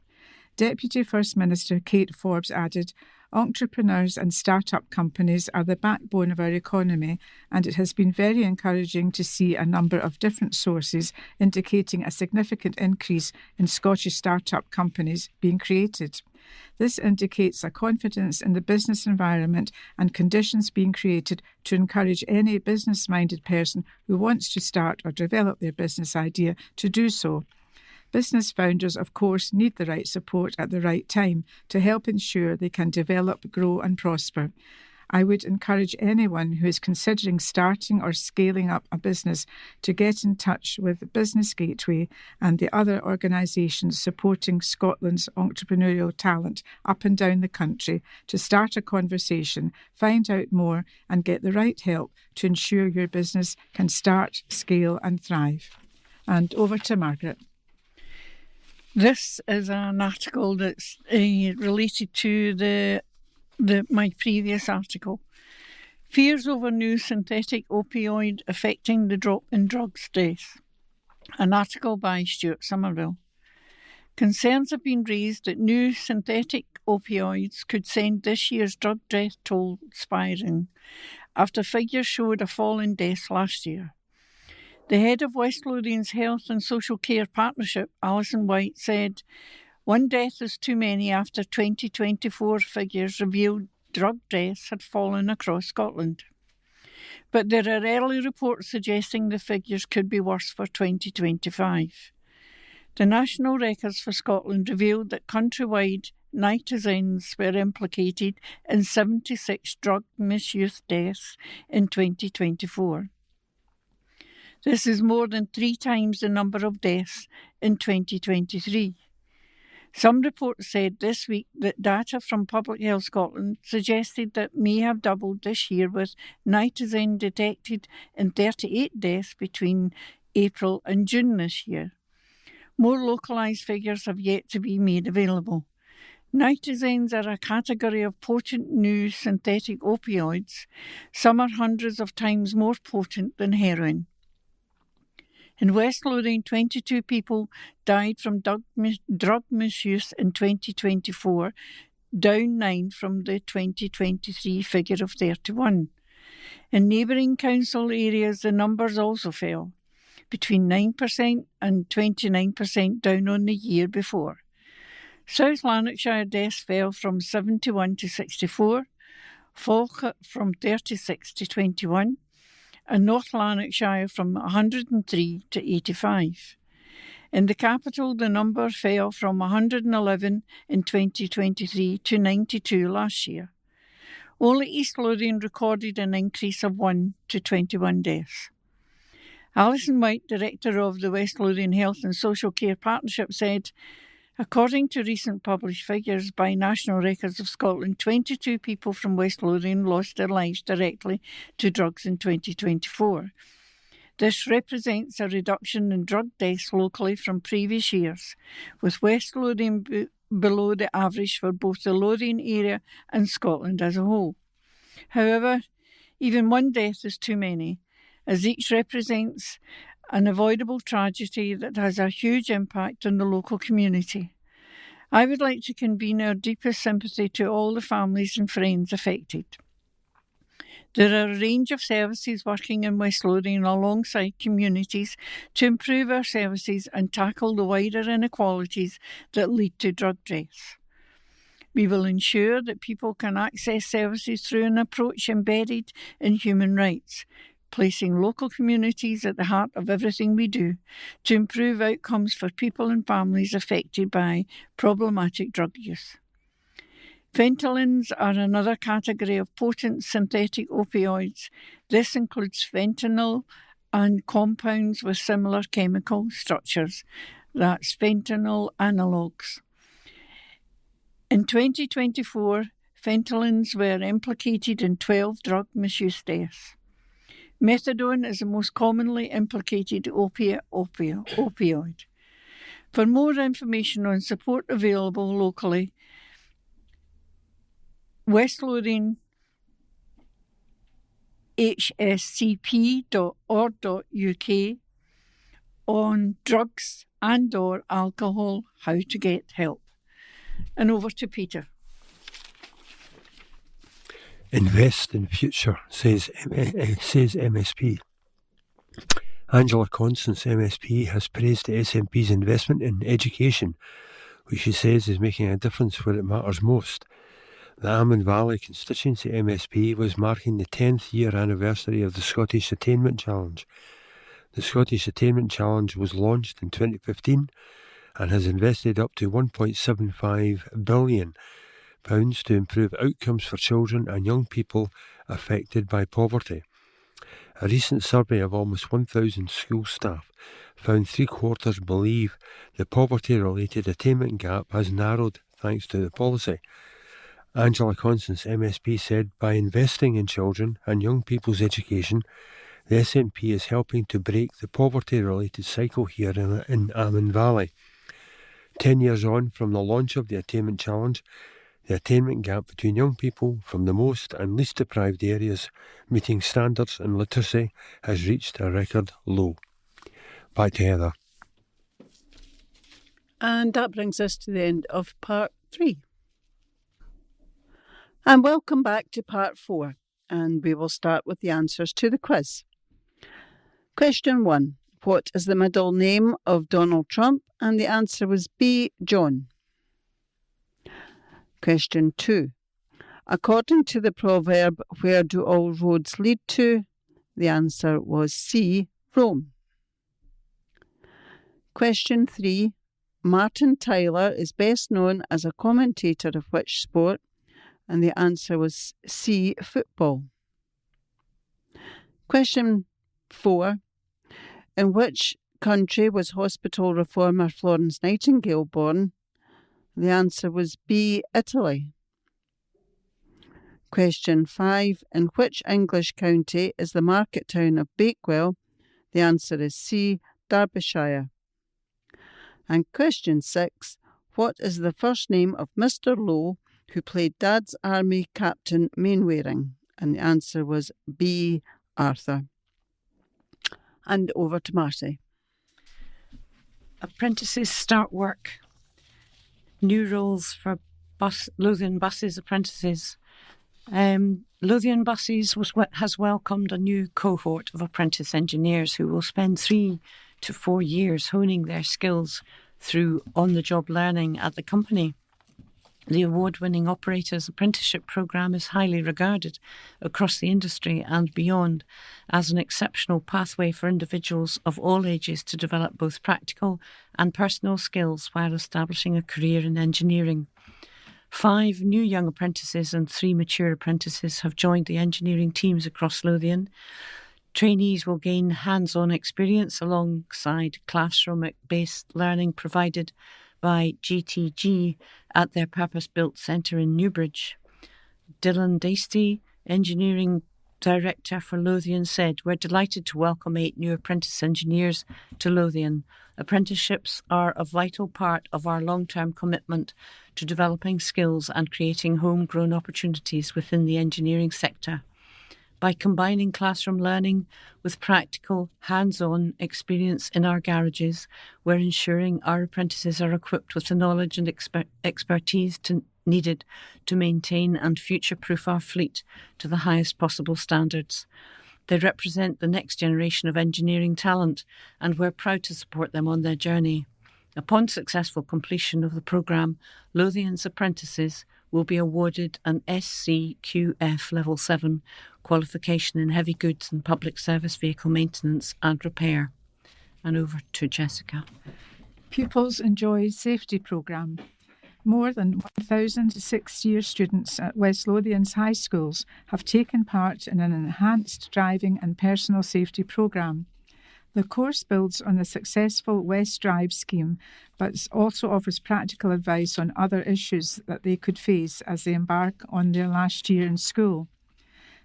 C: Deputy First Minister Kate Forbes added, "Entrepreneurs and start-up companies are the backbone of our economy, and it has been very encouraging to see a number of different sources indicating a significant increase in Scottish start-up companies being created. This indicates a confidence in the business environment and conditions being created to encourage any business-minded person who wants to start or develop their business idea to do so. Business founders, of course, need the right support at the right time to help ensure they can develop, grow and prosper. I would encourage anyone who is considering starting or scaling up a business to get in touch with Business Gateway and the other organisations supporting Scotland's entrepreneurial talent up and down the country to start a conversation, find out more and get the right help to ensure your business can start, scale and thrive." And over to Margaret.
A: This is an article that's related to my previous article. Fears over new synthetic opioid affecting the drop in drugs death. An article by Stuart Somerville. Concerns have been raised that new synthetic opioids could send this year's drug death toll spiralling after figures showed a fall in deaths last year. The head of West Lothian's Health and Social Care Partnership, Alison White, said, "One death is too many after 2024 figures revealed drug deaths had fallen across Scotland. But there are early reports suggesting the figures could be worse for 2025. The National Records for Scotland revealed that countrywide nitizens were implicated in 76 drug misuse deaths in 2024. This is more than 3 times the number of deaths in 2023. Some reports said this week that data from Public Health Scotland suggested that may have doubled this year, with nitizen detected in 38 deaths between April and June this year. More localised figures have yet to be made available. Nitizens are a category of potent new synthetic opioids. Some are hundreds of times more potent than heroin. In West Lothian, 22 people died from drug misuse in 2024, down 9 from the 2023 figure of 31. In neighbouring council areas, the numbers also fell, between 9% and 29% down on the year before. South Lanarkshire deaths fell from 71 to 64, Falkirk from 36 to 21, and North Lanarkshire from 103 to 85. In the capital, the number fell from 111 in 2023 to 92 last year. Only East Lothian recorded an increase of 1 to 21 deaths. Alison White, Director of the West Lothian Health and Social Care Partnership, said, "According to recent published figures by National Records of Scotland, 22 people from West Lothian lost their lives directly to drugs in 2024. This represents a reduction in drug deaths locally from previous years, with West Lothian below the average for both the Lothian area and Scotland as a whole. However, even one death is too many, as each represents an avoidable tragedy that has a huge impact on the local community. I would like to convene our deepest sympathy to all the families and friends affected.
E: There are a range of services working in West Lothian alongside communities to improve our services and tackle the wider inequalities that lead to drug deaths. We will ensure that people can access services through an approach embedded in human rights, placing local communities at the heart of everything we do to improve outcomes for people and families affected by problematic drug use. Fentanyls are another category of potent synthetic opioids. This includes fentanyl and compounds with similar chemical structures. That's fentanyl analogues. In 2024, fentanyls were implicated in 12 drug misuse deaths. Methadone is the most commonly implicated opioid. For more information on support available locally, West Lothian hscp.org.uk on drugs and/or alcohol, how to get help. And over to Peter.
D: Invest in future, says MSP. Angela Constance, MSP, has praised the SNP's investment in education, which she says is making a difference where it matters most. The Amman Valley constituency MSP was marking the 10th year anniversary of the Scottish Attainment Challenge. The Scottish Attainment Challenge was launched in 2015 and has invested up to £1.75 billion to improve outcomes for children and young people affected by poverty. A recent survey of almost 1,000 school staff found 3/4 believe the poverty-related attainment gap has narrowed thanks to the policy. Angela Constance, MSP, said, by investing in children and young people's education, the SNP is helping to break the poverty-related cycle here in Amman Valley. 10 years on from the launch of the Attainment Challenge, the attainment gap between young people from the most and least deprived areas meeting standards in literacy has reached a record low. Back to Heather.
A: And that brings us to the end of part 3. And welcome back to part 4, and we will start with the answers to the quiz. Question 1. What is the middle name of Donald Trump? And the answer was B. John. Question 2. According to the proverb, where do all roads lead to? The answer was C. Rome. Question 3. Martin Tyler is best known as a commentator of which sport? And the answer was C. Football. Question 4. In which country was hospital reformer Florence Nightingale born? The answer was B. Italy. Question 5. In which English county is the market town of Bakewell? The answer is C. Derbyshire. And question 6. What is the first name of Mr. Lowe, who played Dad's Army Captain Mainwaring? And the answer was B. Arthur. And over to Marty.
B: Apprentices start work. New roles for Lothian Buses apprentices. Lothian Buses has welcomed a new cohort of apprentice engineers who will spend 3 to 4 years honing their skills through on-the-job learning at the company. The award-winning Operators Apprenticeship Programme is highly regarded across the industry and beyond as an exceptional pathway for individuals of all ages to develop both practical and personal skills while establishing a career in engineering. 5 new young apprentices and 3 mature apprentices have joined the engineering teams across Lothian. Trainees will gain hands-on experience alongside classroom-based learning provided by GTG at their purpose-built centre in Newbridge. Dylan Dasty, Engineering Director for Lothian, said, "We're delighted to welcome 8 new apprentice engineers to Lothian. Apprenticeships are a vital part of our long-term commitment to developing skills and creating homegrown opportunities within the engineering sector. By combining classroom learning with practical, hands-on experience in our garages, we're ensuring our apprentices are equipped with the knowledge and expertise needed to maintain and future-proof our fleet to the highest possible standards. They represent the next generation of engineering talent, and we're proud to support them on their journey. Upon successful completion of the programme, Lothian's apprentices will be awarded an SCQF Level 7 qualification in heavy goods and public service vehicle maintenance and repair. And over to Jessica.
C: Pupils Enjoy Safety Programme. More than 1,000 sixth-year students at West Lothian's high schools have taken part in an enhanced driving and personal safety programme. The course builds on the successful West Drive scheme, but also offers practical advice on other issues that they could face as they embark on their last year in school.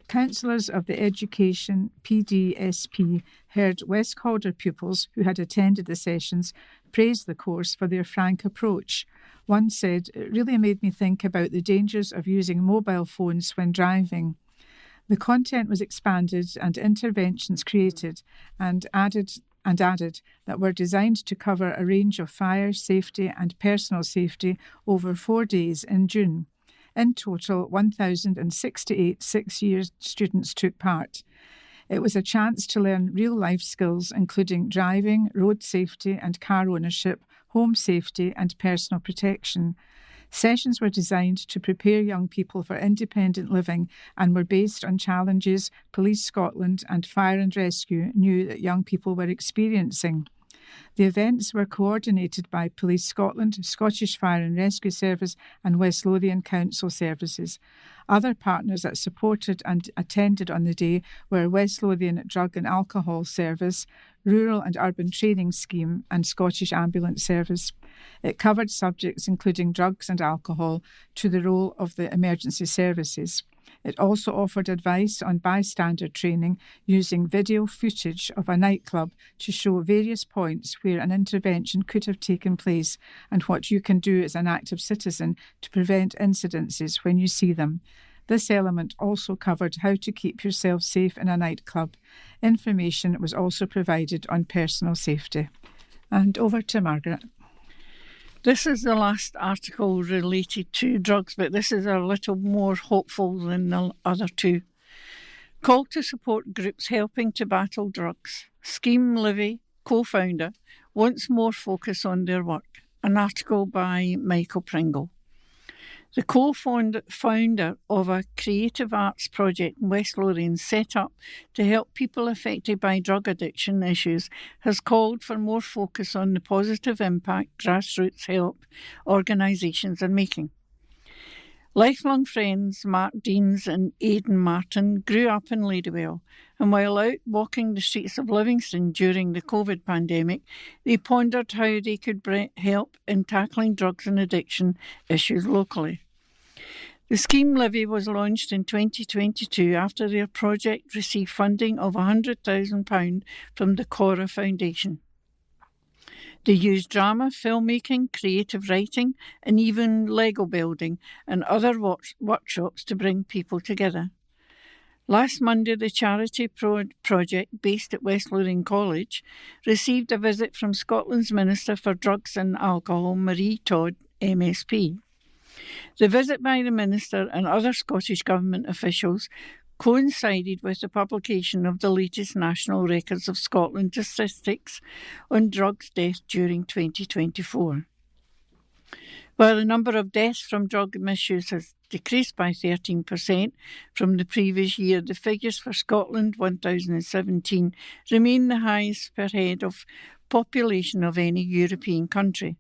C: Counsellors of the Education PDSP heard West Calder pupils who had attended the sessions praise the course for their frank approach. One said, "It really made me think about the dangers of using mobile phones when driving." The content was expanded and interventions created and added that were designed to cover a range of fire, safety and personal safety over 4 days in June. In total, 1,068 six-year students took part. It was a chance to learn real-life skills including driving, road safety and car ownership, home safety and personal protection. Sessions were designed to prepare young people for independent living and were based on challenges Police Scotland and Fire and Rescue knew that young people were experiencing. The events were coordinated by Police Scotland, Scottish Fire and Rescue Service and West Lothian Council Services. Other partners that supported and attended on the day were West Lothian Drug and Alcohol Service, Rural and Urban Training Scheme and Scottish Ambulance Service. It covered subjects including drugs and alcohol to the role of the emergency services. It also offered advice on bystander training using video footage of a nightclub to show various points where an intervention could have taken place and what you can do as an active citizen to prevent incidences when you see them. This element also covered how to keep yourself safe in a nightclub. Information was also provided on personal safety. And over to Margaret.
E: This is the last article related to drugs, but this is a little more hopeful than the other two. Call to support groups helping to battle drugs. Scheme Livy, co-founder, wants more focus on their work. An article by Michael Pringle. The co-founder of a creative arts project in West Lothian set up to help people affected by drug addiction issues has called for more focus on the positive impact grassroots help organisations are making. Lifelong friends Mark Deans and Aidan Martin grew up in Ladywell, and while out walking the streets of Livingston during the COVID pandemic, they pondered how they could help in tackling drugs and addiction issues locally. The Scheme Livy was launched in 2022 after their project received funding of £100,000 from the Cora Foundation. They used drama, filmmaking, creative writing and even Lego building and other workshops to bring people together. Last Monday, the charity project, based at West Lothian College, received a visit from Scotland's Minister for Drugs and Alcohol, Marie Todd, MSP. The visit by the Minister and other Scottish Government officials coincided with the publication of the latest National Records of Scotland statistics on drugs deaths during 2024. While the number of deaths from drug misuse has decreased by 13% from the previous year, the figures for Scotland 2017 remain the highest per head of population of any European country.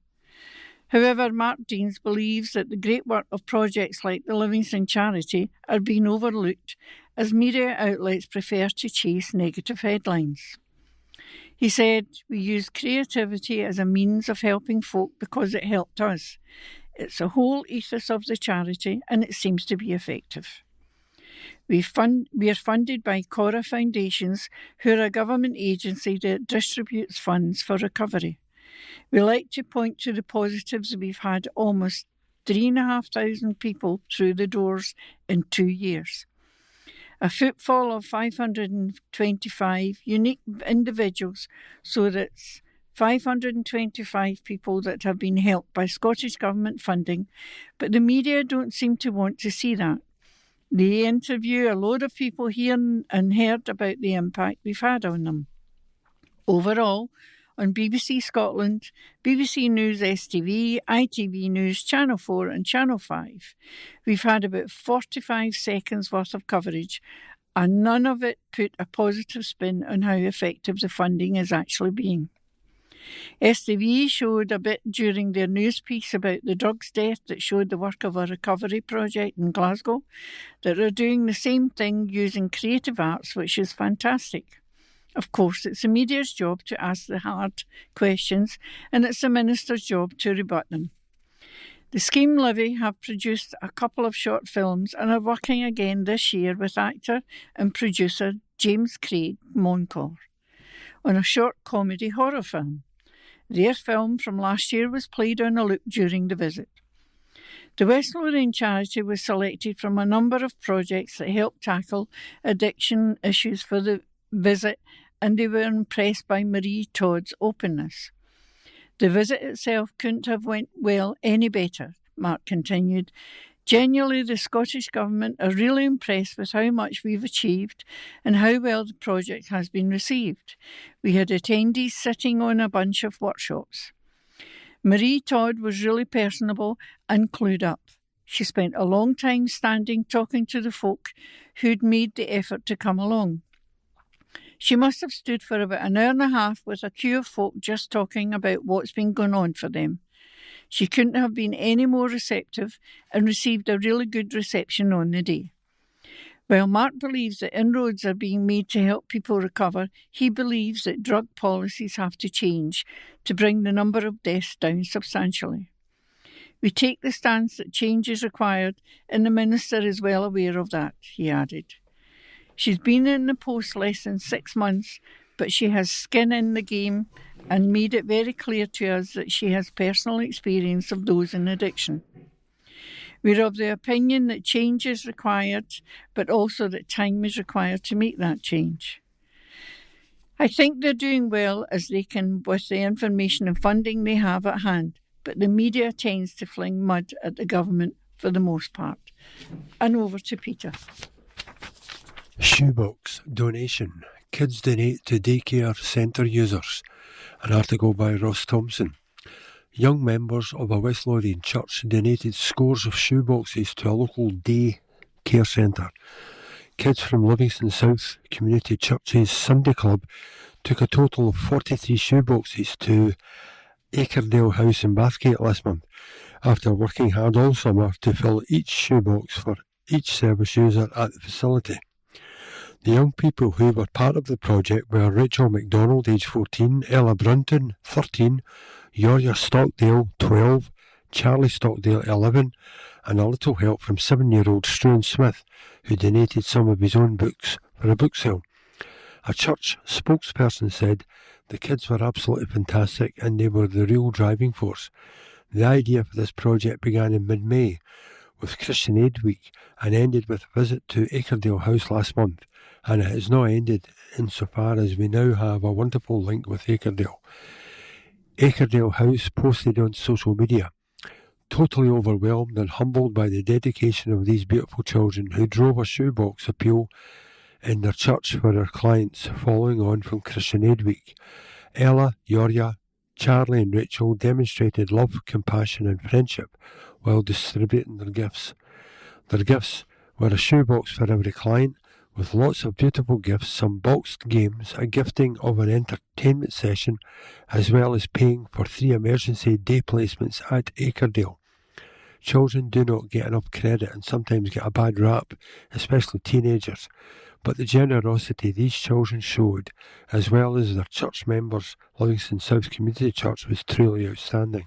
E: However, Mark Deans believes that the great work of projects like the Livingston Charity are being overlooked as media outlets prefer to chase negative headlines. He said, "We use creativity as a means of helping folk because it helped us. It's the whole ethos of the charity and it seems to be effective. We are funded by Cora Foundations, who are a government agency that distributes funds for recovery. We like to point to the positives. We've had almost 3,500 people through the doors in 2 years. A footfall of 525 unique individuals, so that's 525 people that have been helped by Scottish Government funding, but the media don't seem to want to see that. They interview a load of people here and heard about the impact we've had on them. Overall, on BBC Scotland, BBC News STV, ITV News, Channel 4 and Channel 5, we've had about 45 seconds worth of coverage, and none of it put a positive spin on how effective the funding is actually being. STV showed a bit during their news piece about the drugs death that showed the work of a recovery project in Glasgow, that are doing the same thing using creative arts, which is fantastic. Of course, it's the media's job to ask the hard questions, and it's the minister's job to rebut them. The Scheme Levy have produced a couple of short films and are working again this year with actor and producer James Craig Moncor on a short comedy horror film. Their film from last year was played on a loop during the visit. The West Lothian charity was selected from a number of projects that help tackle addiction issues for the visit, and they were impressed by Marie Todd's openness. The visit itself couldn't have went well any better, Mark continued. Genuinely, the Scottish Government are really impressed with how much we've achieved and how well the project has been received. We had attendees sitting on a bunch of workshops. Marie Todd was really personable and clued up. She spent a long time standing talking to the folk who'd made the effort to come along. She must have stood for about an hour and a half with a queue of folk just talking about what's been going on for them. She couldn't have been any more receptive and received a really good reception on the day. While Mark believes that inroads are being made to help people recover, he believes that drug policies have to change to bring the number of deaths down substantially. We take the stance that change is required, and the Minister is well aware of that, he added. She's been in the post less than 6 months, but she has skin in the game and made it very clear to us that she has personal experience of those in addiction. We're of the opinion that change is required, but also that time is required to make that change. I think they're doing well as they can with the information and funding they have at hand, but the media tends to fling mud at the government for the most part. And over to Peter.
D: Shoebox donation. Kids donate to daycare centre users. An article by Ross Thompson. Young members of a West Lothian church donated scores of shoeboxes to a local day care centre. Kids from Livingston South Community Church's Sunday Club took a total of 43 shoeboxes to Acredale House in Bathgate last month, after working hard all summer to fill each shoebox for each service user at the facility. The young people who were part of the project were Rachel MacDonald, age 14, Ella Brunton, 13, Yoria Stockdale, 12, Charlie Stockdale, 11, and a little help from 7-year-old Struan Smith, who donated some of his own books for a book sale. A church spokesperson said the kids were absolutely fantastic and they were the real driving force. The idea for this project began in mid-May with Christian Aid Week and ended with a visit to Acredale House last month, and it has now ended insofar as we now have a wonderful link with Acredale. Acredale House posted on social media, totally overwhelmed and humbled by the dedication of these beautiful children who drove a shoebox appeal in their church for their clients following on from Christian Aid Week. Ella, Yoria, Charlie and Rachel demonstrated love, compassion and friendship while distributing their gifts. Their gifts were a shoebox for every client, with lots of beautiful gifts, some boxed games, a gifting of an entertainment session, as well as paying for 3 emergency day placements at Acredale. Children do not get enough credit and sometimes get a bad rap, especially teenagers, but the generosity these children showed, as well as their church members, Livingston South Community Church, was truly outstanding.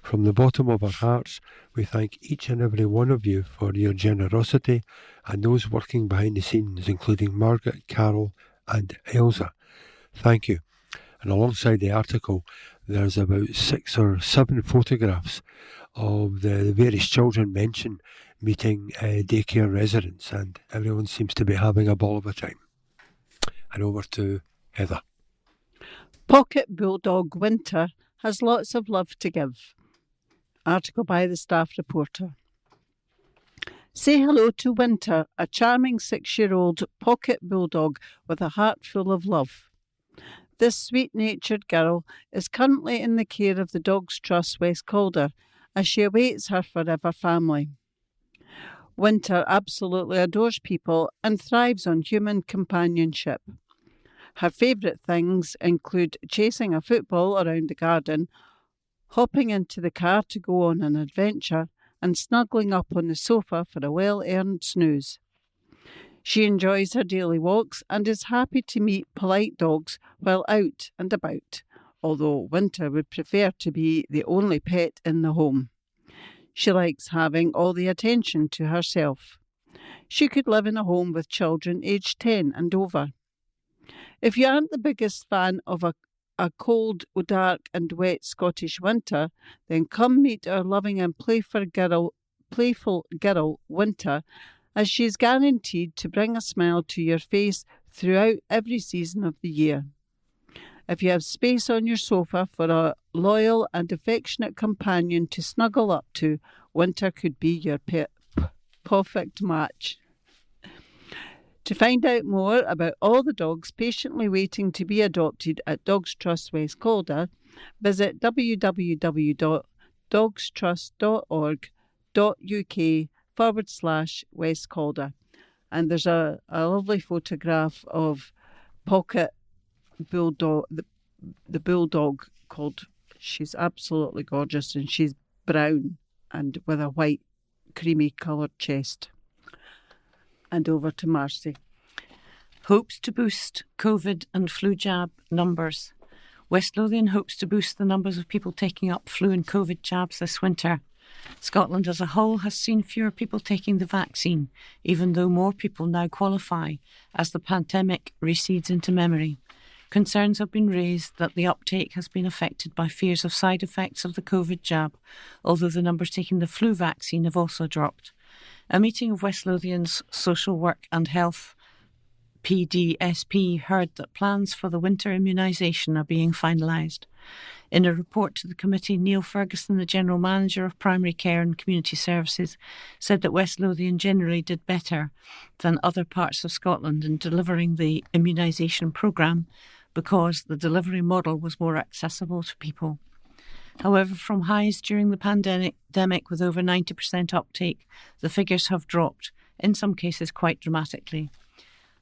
D: From the bottom of our hearts, we thank each and every one of you for your generosity and those working behind the scenes, including Margaret, Carol and Elsa. Thank you. And alongside the article, there's about 6 or 7 photographs of the various children mentioned meeting daycare residents, and everyone seems to be having a ball of a time. And over to Heather.
A: Pocket Bulldog Winter has lots of love to give. Article by the staff reporter. Say hello to Winter, a charming 6-year-old pocket bulldog with a heart full of love. This sweet-natured girl is currently in the care of the Dogs Trust West Calder as she awaits her forever family. Winter absolutely adores people and thrives on human companionship. Her favourite things include chasing a football around the garden, hopping into the car to go on an adventure, and snuggling up on the sofa for a well-earned snooze. She enjoys her daily walks and is happy to meet polite dogs while out and about, although Winter would prefer to be the only pet in the home. She likes having all the attention to herself. She could live in a home with children aged 10 and over. If you aren't the biggest fan of a cold, dark and wet Scottish winter, then come meet our loving and playful girl, Winter, as she is guaranteed to bring a smile to your face throughout every season of the year. If you have space on your sofa for a loyal and affectionate companion to snuggle up to, Winter could be your perfect match. To find out more about all the dogs patiently waiting to be adopted at Dogs Trust West Calder, visit www.dogstrust.org.uk/West Calder. And there's a lovely photograph of Pocket Bulldog, the bulldog called. She's absolutely gorgeous and she's brown and with a white creamy coloured chest. And over to Marcy.
B: Hopes to boost COVID and flu jab numbers. West Lothian hopes to boost the numbers of people taking up flu and COVID jabs this winter. Scotland as a whole has seen fewer people taking the vaccine, even though more people now qualify as the pandemic recedes into memory. Concerns have been raised that the uptake has been affected by fears of side effects of the COVID jab, although the numbers taking the flu vaccine have also dropped. A meeting of West Lothian's Social Work and Health PDSP heard that plans for the winter immunisation are being finalised. In a report to the committee, Neil Ferguson, the General Manager of Primary Care and Community Services, said that West Lothian generally did better than other parts of Scotland in delivering the immunisation programme because the delivery model was more accessible to people. However, from highs during the pandemic with over 90% uptake, the figures have dropped, in some cases quite dramatically.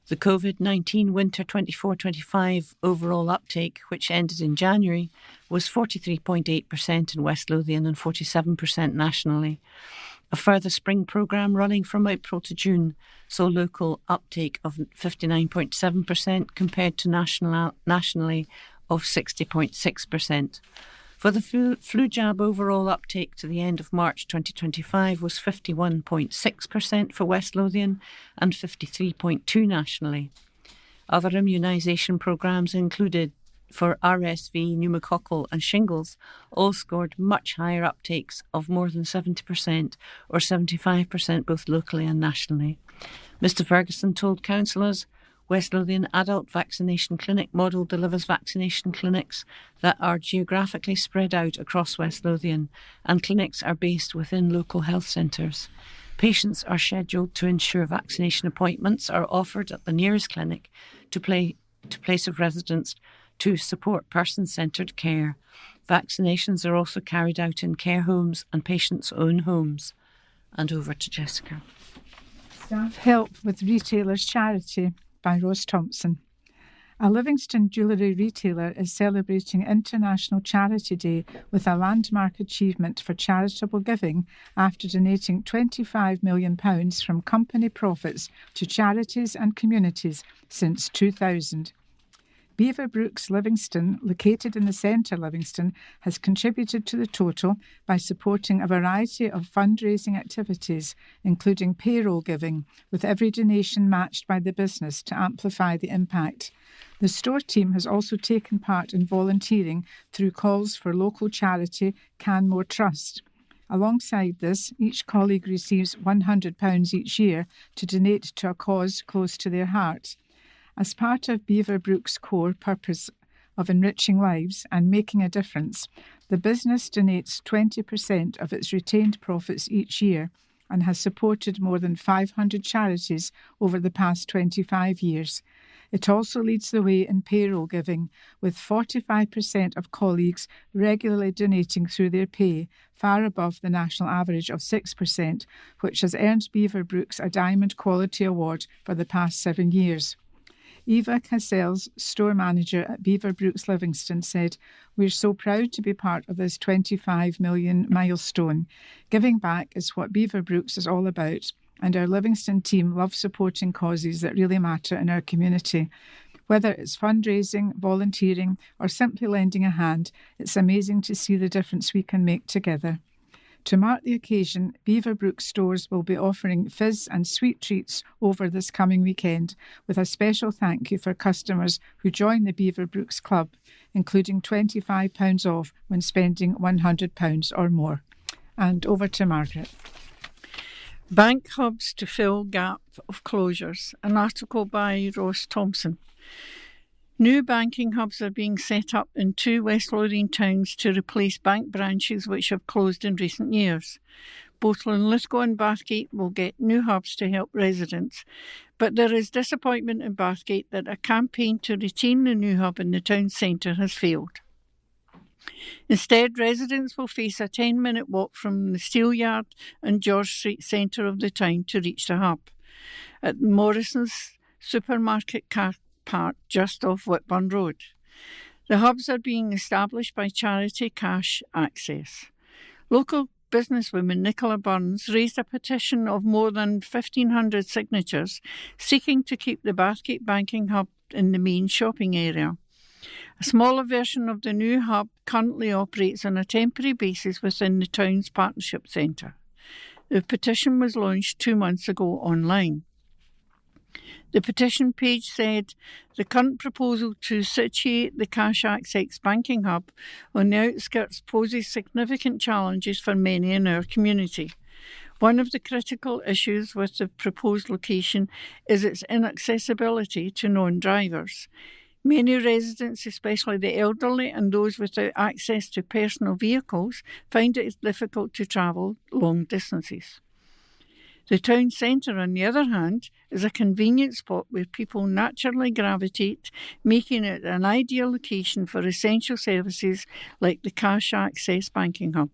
B: The COVID-19 winter 24-25 overall uptake, which ended in January, was 43.8% in West Lothian and 47% nationally. A further spring programme running from April to June saw local uptake of 59.7% compared to nationally of 60.6%. For the flu jab, overall uptake to the end of March 2025 was 51.6% for West Lothian and 53.2% nationally. Other immunisation programmes included for RSV, pneumococcal and shingles all scored much higher uptakes of more than 70% or 75% both locally and nationally. Mr Ferguson told councillors, West Lothian Adult Vaccination Clinic model delivers vaccination clinics that are geographically spread out across West Lothian, and clinics are based within local health centres. Patients are scheduled to ensure vaccination appointments are offered at the nearest clinic to place of residence to support person-centred care. Vaccinations are also carried out in care homes and patients' own homes. And over to Jessica.
C: Staff help with retailers' charity by Rose Thompson. A Livingston jewellery retailer is celebrating International Charity Day with a landmark achievement for charitable giving after donating £25 million from company profits to charities and communities since 2000. Beaverbrooks Livingston, located in the centre Livingston, has contributed to the total by supporting a variety of fundraising activities, including payroll giving, with every donation matched by the business to amplify the impact. The store team has also taken part in volunteering through calls for local charity Canmore Trust. Alongside this, each colleague receives £100 each year to donate to a cause close to their heart. As part of Beaverbrooks' core purpose of enriching lives and making a difference, the business donates 20% of its retained profits each year and has supported more than 500 charities over the past 25 years. It also leads the way in payroll giving, with 45% of colleagues regularly donating through their pay, far above the national average of 6%, which has earned Beaverbrooks a Diamond Quality Award for the past 7 years. Eva Cassels, store manager at Beaverbrooks Livingston, said, "We're so proud to be part of this 25 million milestone. Giving back is what Beaverbrooks is all about, and our Livingston team love supporting causes that really matter in our community. Whether it's fundraising, volunteering, or simply lending a hand, it's amazing to see the difference we can make together." To mark the occasion, Beaverbrooks stores will be offering fizz and sweet treats over this coming weekend, with a special thank you for customers who join the Beaverbrooks Club, including £25 off when spending £100 or more. And over to Margaret.
E: Bank hubs to fill gap of closures. An article by Ross Thompson. New banking hubs are being set up in 2 West Lothian towns to replace bank branches which have closed in recent years. Both Linlithgow and Bathgate will get new hubs to help residents, but there is disappointment in Bathgate that a campaign to retain the new hub in the town centre has failed. Instead, residents will face a 10-minute walk from the Steelyard and George Street centre of the town to reach the hub at Morrison's supermarket car park just off Whitburn Road. The hubs are being established by charity Cash Access. Local businesswoman Nicola Burns raised a petition of more than 1,500 signatures seeking to keep the Bathgate banking hub in the main shopping area. A smaller version of the new hub currently operates on a temporary basis within the town's partnership centre. The petition was launched 2 months ago online. The petition page said the current proposal to situate the Cash Access banking hub on the outskirts poses significant challenges for many in our community. One of the critical issues with the proposed location is its inaccessibility to non-drivers. Many residents, especially the elderly and those without access to personal vehicles, find it difficult to travel long distances. The town centre, on the other hand, is a convenient spot where people naturally gravitate, making it an ideal location for essential services like the Cash Access banking hub.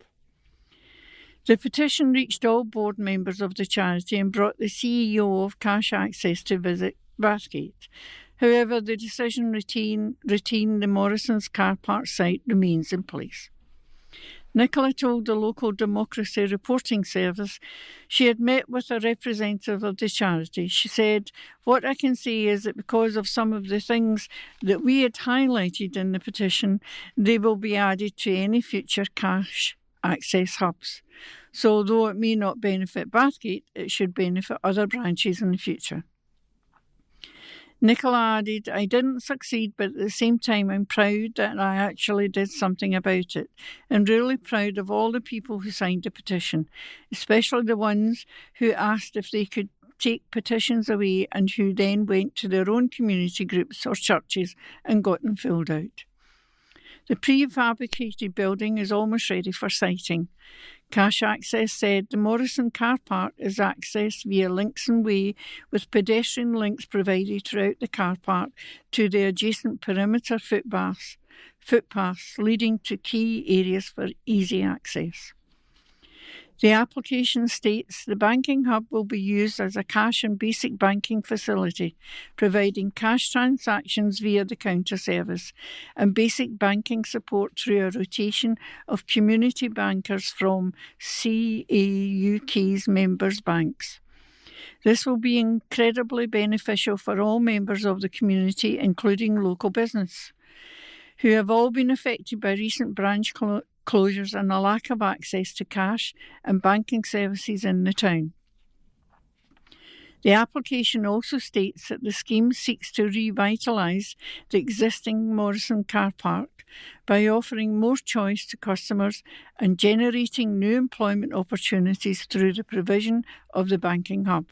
E: The petition reached all board members of the charity and brought the CEO of Cash Access to visit Bathgate. However, the decision to retain the Morrison's car park site remains in place. Nicola told the local Democracy Reporting Service she had met with a representative of the charity. She said, "What I can say is that because of some of the things that we had highlighted in the petition, they will be added to any future Cash Access hubs. So although it may not benefit Bathgate, it should benefit other branches in the future." Nicola added, "I didn't succeed, but at the same time I'm proud that I actually did something about it, and really proud of all the people who signed the petition, especially the ones who asked if they could take petitions away and who then went to their own community groups or churches and got them filled out." The prefabricated building is almost ready for siting. Cash Access said the Morrison car park is accessed via Linkston Way, with pedestrian links provided throughout the car park to the adjacent perimeter footpaths leading to key areas for easy access. The application states the banking hub will be used as a cash and basic banking facility, providing cash transactions via the counter service and basic banking support through a rotation of community bankers from CAUK's members' banks. This will be incredibly beneficial for all members of the community, including local business, who have all been affected by recent branch closures and a lack of access to cash and banking services in the town. The application also states that the scheme seeks to revitalise the existing Morrison car park by offering more choice to customers and generating new employment opportunities through the provision of the banking hub.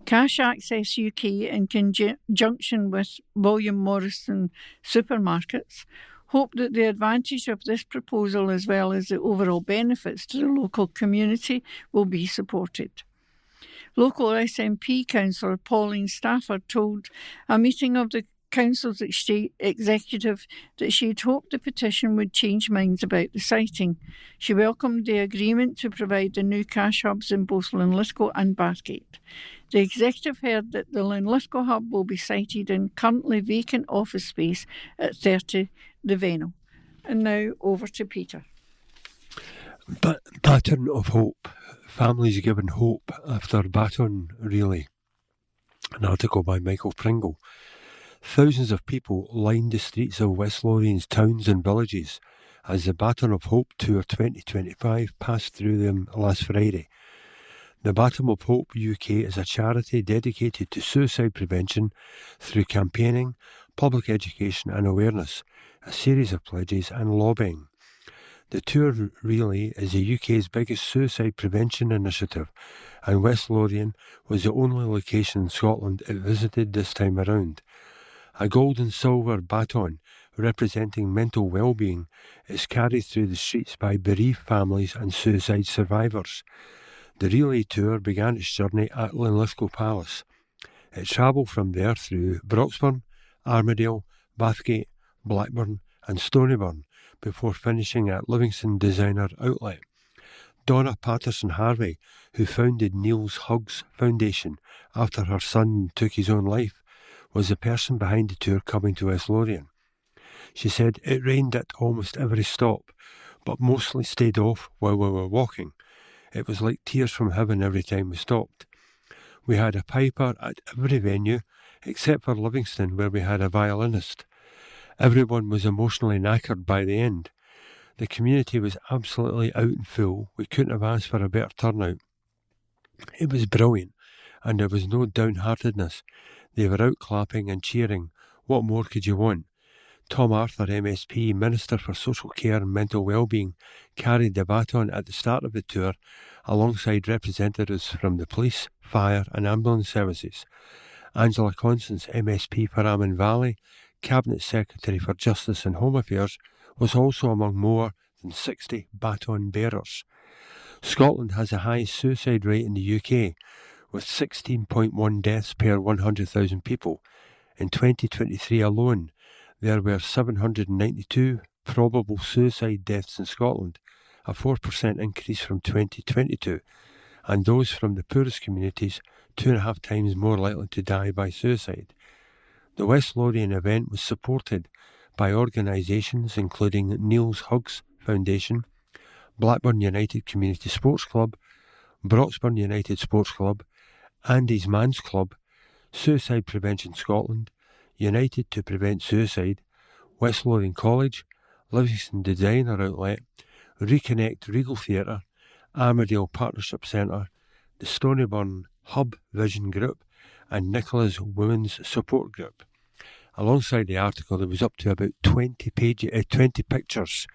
E: Cash Access UK, in conjunction with William Morrison Supermarkets, hope that the advantage of this proposal, as well as the overall benefits to the local community, will be supported. Local SNP councillor Pauline Stafford told a meeting of the council's executive that she had hoped the petition would change minds about the siting. She welcomed the agreement to provide the new cash hubs in both Linlithgow and Bathgate. The executive heard that the Linlithgow hub will be sited in currently vacant office space at 30 The Vennel. And now over to Peter.
D: Baton of Hope. Families given hope after baton relay. An article by Michael Pringle. Thousands of people lined the streets of West Lothian's towns and villages as the Baton of Hope Tour 2025 passed through them last Friday. The Baton of Hope UK is a charity dedicated to suicide prevention through campaigning, public education and awareness, a series of pledges and lobbying. The tour relay is the UK's biggest suicide prevention initiative, and West Lothian was the only location in Scotland it visited this time around. A gold and silver baton representing mental well-being is carried through the streets by bereaved families and suicide survivors. The relay tour began its journey at Linlithgow Palace. It travelled from there through Broxburn, Armadale, Bathgate, Blackburn and Stonyburn before finishing at Livingston Designer Outlet. Donna Patterson-Harvey, who founded Neil's Hugs Foundation after her son took his own life, was the person behind the tour coming to West Lothian. She said it rained at almost every stop, but mostly stayed off while we were walking. It was like tears from heaven every time we stopped. We had a piper at every venue, except for Livingston, where we had a violinist. Everyone was emotionally knackered by the end. The community was absolutely out and full. We couldn't have asked for a better turnout. It was brilliant, and there was no downheartedness. They were out clapping and cheering. What more could you want? Tom Arthur, MSP, Minister for Social Care and Mental Wellbeing, carried the baton at the start of the tour alongside representatives from the police, fire and ambulance services. Angela Constance, MSP for Amman Valley, Cabinet Secretary for Justice and Home Affairs, was also among more than 60 baton bearers. Scotland has the highest suicide rate in the UK, with 16.1 deaths per 100,000 people. In 2023 alone, there were 792 probable suicide deaths in Scotland, a 4% increase from 2022, and those from the poorest communities 2.5 times more likely to die by suicide. The West Lothian event was supported by organisations including Neil's Hugs Foundation, Blackburn United Community Sports Club, Broxburn United Sports Club, Andy's Man's Club, Suicide Prevention Scotland, United to Prevent Suicide, West Lothian College, Livingston Designer Outlet, Reconnect Regal Theatre, Armadale Partnership Centre, the Stonyburn Hub Vision Group and Nicola's Women's Support Group. Alongside the article, there was up to about 20 pictures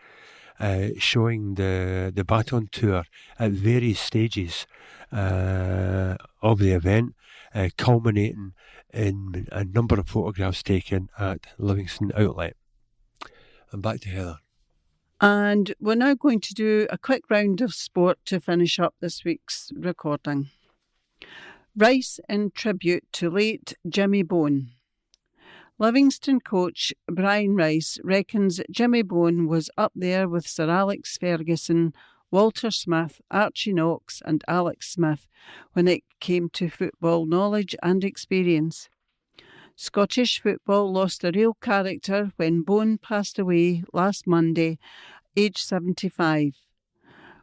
D: showing the baton tour at various stages of the event, culminating in a number of photographs taken at Livingston Outlet. And back to Heather.
A: And we're now going to do a quick round of sport to finish up this week's recording. Rice in tribute to late Jimmy Bone. Livingston coach Brian Rice reckons Jimmy Bone was up there with Sir Alex Ferguson, Walter Smith, Archie Knox and Alex Smith when it came to football knowledge and experience. Scottish football lost a real character when Bone passed away last Monday, aged 75,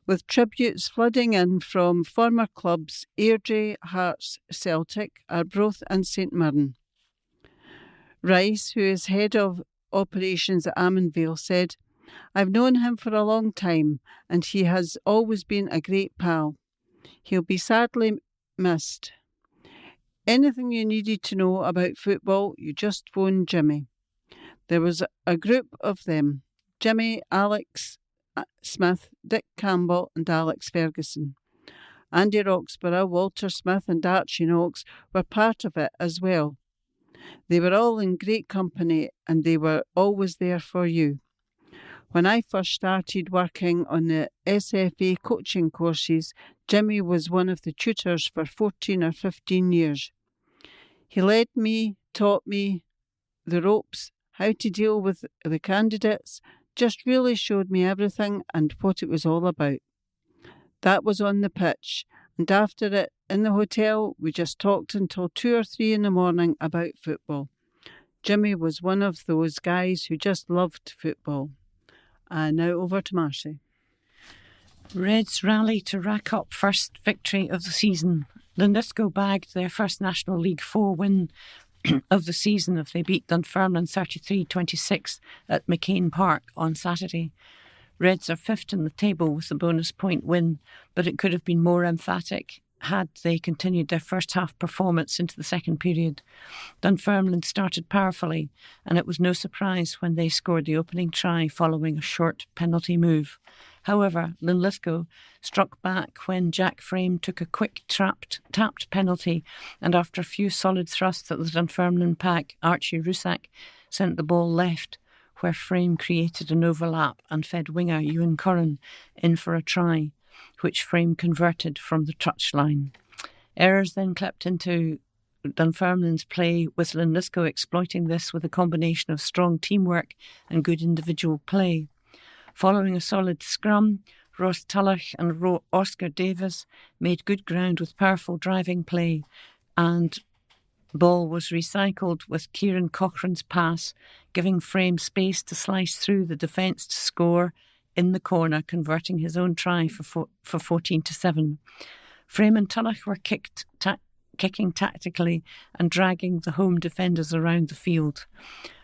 A: with tributes flooding in from former clubs Airdrie, Hearts, Celtic, Arbroath and St Mirren. Rice, who is head of operations at Ammanvale, said, "I've known him for a long time and he has always been a great pal. He'll be sadly missed. Anything you needed to know about football, you just phone Jimmy." There was a group of them: Jimmy, Alex Smith, Dick Campbell and Alex Ferguson. Andy Roxburgh, Walter Smith and Archie Knox were part of it as well. They were all in great company and they were always there for you. When I first started working on the SFA coaching courses, Jimmy was one of the tutors for 14 or 15 years. He led me, taught me the ropes, how to deal with the candidates, just really showed me everything and what it was all about. That was on the pitch, and after it, in the hotel, we just talked until 2 or 3 in the morning about football. Jimmy was one of those guys who just loved football. And now over to Marcy.
B: Reds rally to rack up first victory of the season. Linlithgow bagged their first National League 4 win of the season if they beat Dunfermline 33-26 at McCain Park on Saturday. Reds are 5th in the table with the bonus point win, but it could have been more emphatic had they continued their first half performance into the second period. Dunfermline started powerfully, and it was no surprise when they scored the opening try following a short penalty move. However, Linlithgow struck back when Jack Frame took a quick tapped penalty, and after a few solid thrusts at the Dunfermline pack, Archie Rusak sent the ball left, where Frame created an overlap and fed winger Ewan Curran in for a try, which Frame converted from the touchline. Errors then crept into Dunfermline's play, with Linlithgow exploiting this with a combination of strong teamwork and good individual play. Following a solid scrum, Ross Tulloch and Oscar Davis made good ground with powerful driving play, and ball was recycled with Kieran Cochrane's pass, giving Frame space to slice through the defence to score in the corner, converting his own try for 14-7. Frame and Tulloch were kicking tactically and dragging the home defenders around the field.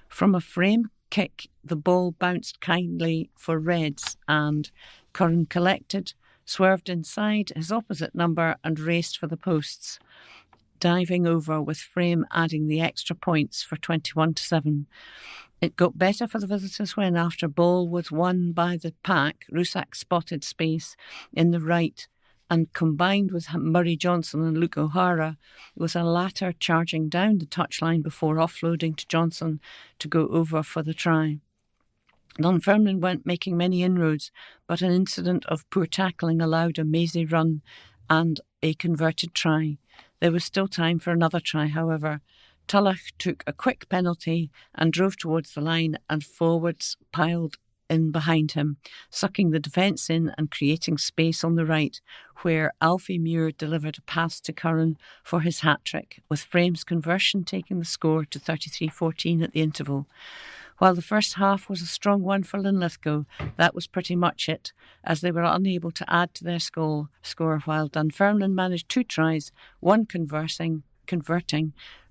B: From a Frame kick, the ball bounced kindly for Reds, and Curran collected, swerved inside his opposite number and raced for the posts, diving over with Frame adding the extra points for 21-7. It got better for the visitors when, after ball was won by the pack, Rusak spotted space in the right and combined with Murray Johnson and Luke O'Hara, with a latter charging down the touchline before offloading to Johnson to go over for the try. Dunfermline weren't making many inroads, but an incident of poor tackling allowed a mazy run and a converted try. There was still time for another try, however. Tulloch took a quick penalty and drove towards the line, and forwards piled in behind him, sucking the defence in and creating space on the right, where Alfie Muir delivered a pass to Curran for his hat-trick, with Frame's conversion taking the score to 33-14 at the interval. While the first half was a strong one for Linlithgow, that was pretty much it, as they were unable to add to their score, while Dunfermline managed 2 tries, one converting,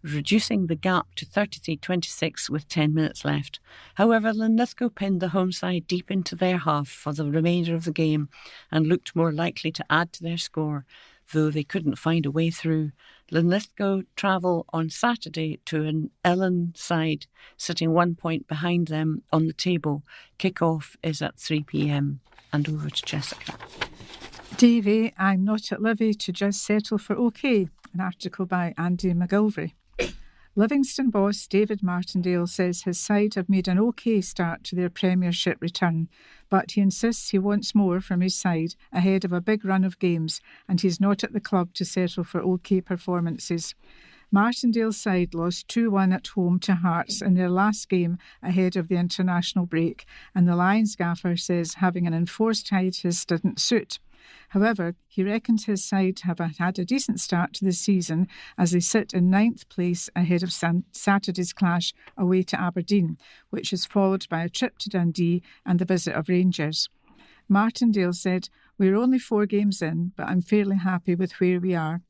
B: reducing the gap to 33-26 with 10 minutes left. However, Linlithgow pinned the home side deep into their half for the remainder of the game and looked more likely to add to their score, though they couldn't find a way through. Linlithgow travel on Saturday to an Ellen side sitting 1 point behind them on the table. Kick-off is at 3 p.m. And over to Jessica.
C: Davy, I'm not at Livy to just settle for OK, an article by Andy McGilvray. Livingston boss David Martindale says his side have made an OK start to their Premiership return, but he insists he wants more from his side ahead of a big run of games, and he's not at the club to settle for OK performances. Martindale's side lost 2-1 at home to Hearts in their last game ahead of the international break, and the Lions gaffer says having an enforced hiatus didn't suit. However, he reckons his side have had a decent start to the season as they sit in 9th place ahead of Saturday's clash away to Aberdeen, which is followed by a trip to Dundee and the visit of Rangers. Martindale said, "We're only 4 games in, but I'm fairly happy with where we are.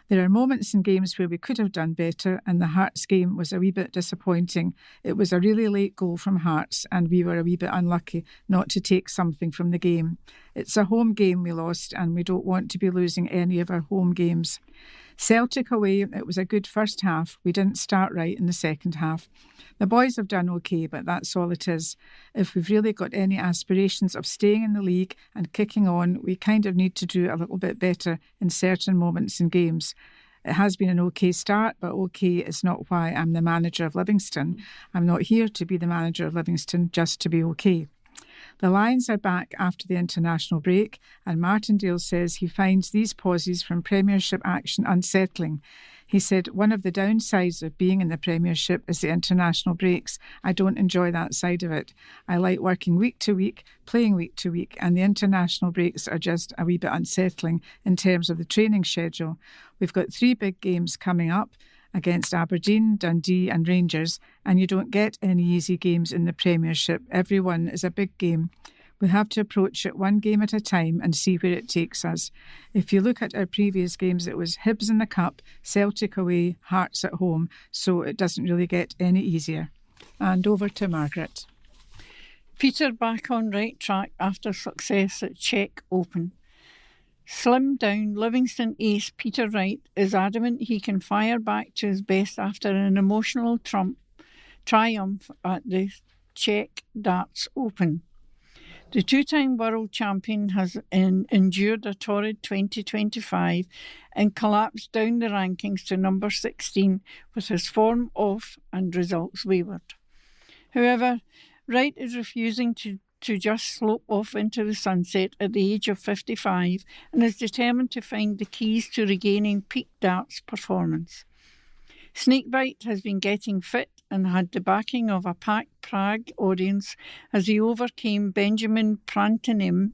C: There are moments in games where we could have done better, and the Hearts game was a wee bit disappointing. It was a really late goal from Hearts, and we were a wee bit unlucky not to take something from the game. It's a home game we lost, and we don't want to be losing any of our home games. Celtic away, it was a good first half. We didn't start right in the second half. The boys have done okay, but that's all it is. If we've really got any aspirations of staying in the league and kicking on, we kind of need to do a little bit better in certain moments in games. It has been an okay start, but okay is not why I'm the manager of Livingston. I'm not here to be the manager of Livingston, just to be okay. The Lions are back after the international break, and Martindale says he finds these pauses from Premiership action unsettling. He said, one of the downsides of being in the Premiership is the international breaks. I don't enjoy that side of it. I like working week to week, playing week to week, and the international breaks are just a wee bit unsettling in terms of the training schedule. We've got 3 big games coming up against Aberdeen, Dundee and Rangers, and you don't get any easy games in the Premiership. Every one is a big game. We have to approach it one game at a time and see where it takes us. If you look at our previous games, it was Hibs in the Cup, Celtic away, Hearts at home, so it doesn't really get any easier. And over to Margaret.
E: Peter back on right track after success at Czech Open. Slimmed down Livingston ace Peter Wright is adamant he can fire back to his best after an emotional triumph at the Czech Darts Open. The 2-time world champion has endured a torrid 2025 and collapsed down the rankings to number 16 with his form off and results wayward. However, Wright is refusing to just slope off into the sunset at the age of 55 and is determined to find the keys to regaining peak darts performance. Snakebite has been getting fit and had the backing of a packed Prague audience as he overcame Benjamin Pratnimer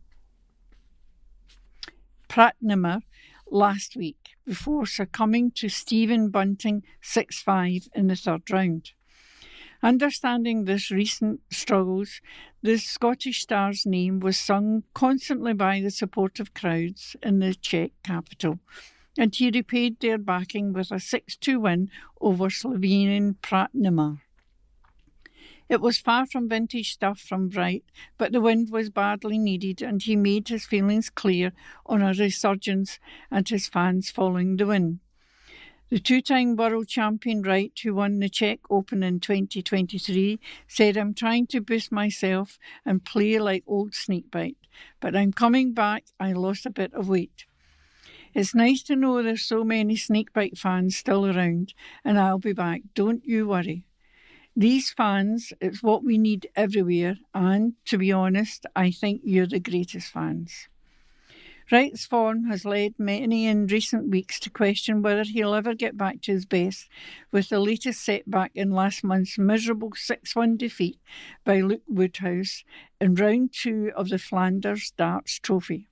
E: last week before succumbing to Stephen Bunting 6-5 in the third round. Understanding this recent struggles, the Scottish star's name was sung constantly by the supportive crowds in the Czech capital, and he repaid their backing with a 6-2 win over Slovenian Pratnimer. It was far from vintage stuff from Wright, but the win was badly needed, and he made his feelings clear on a resurgence and his fans following the win. The 2-time world champion Wright, who won the Czech Open in 2023, said, I'm trying to boost myself and play like old Snakebite, but I'm coming back. I lost a bit of weight. It's nice to know there's so many Snakebite fans still around, and I'll be back. Don't you worry. These fans, it's what we need everywhere, and, to be honest, I think you're the greatest fans. Wright's form has led many in recent weeks to question whether he'll ever get back to his best, with the latest setback in last month's miserable 6-1 defeat by Luke Woodhouse in round 2 of the Flanders Darts Trophy.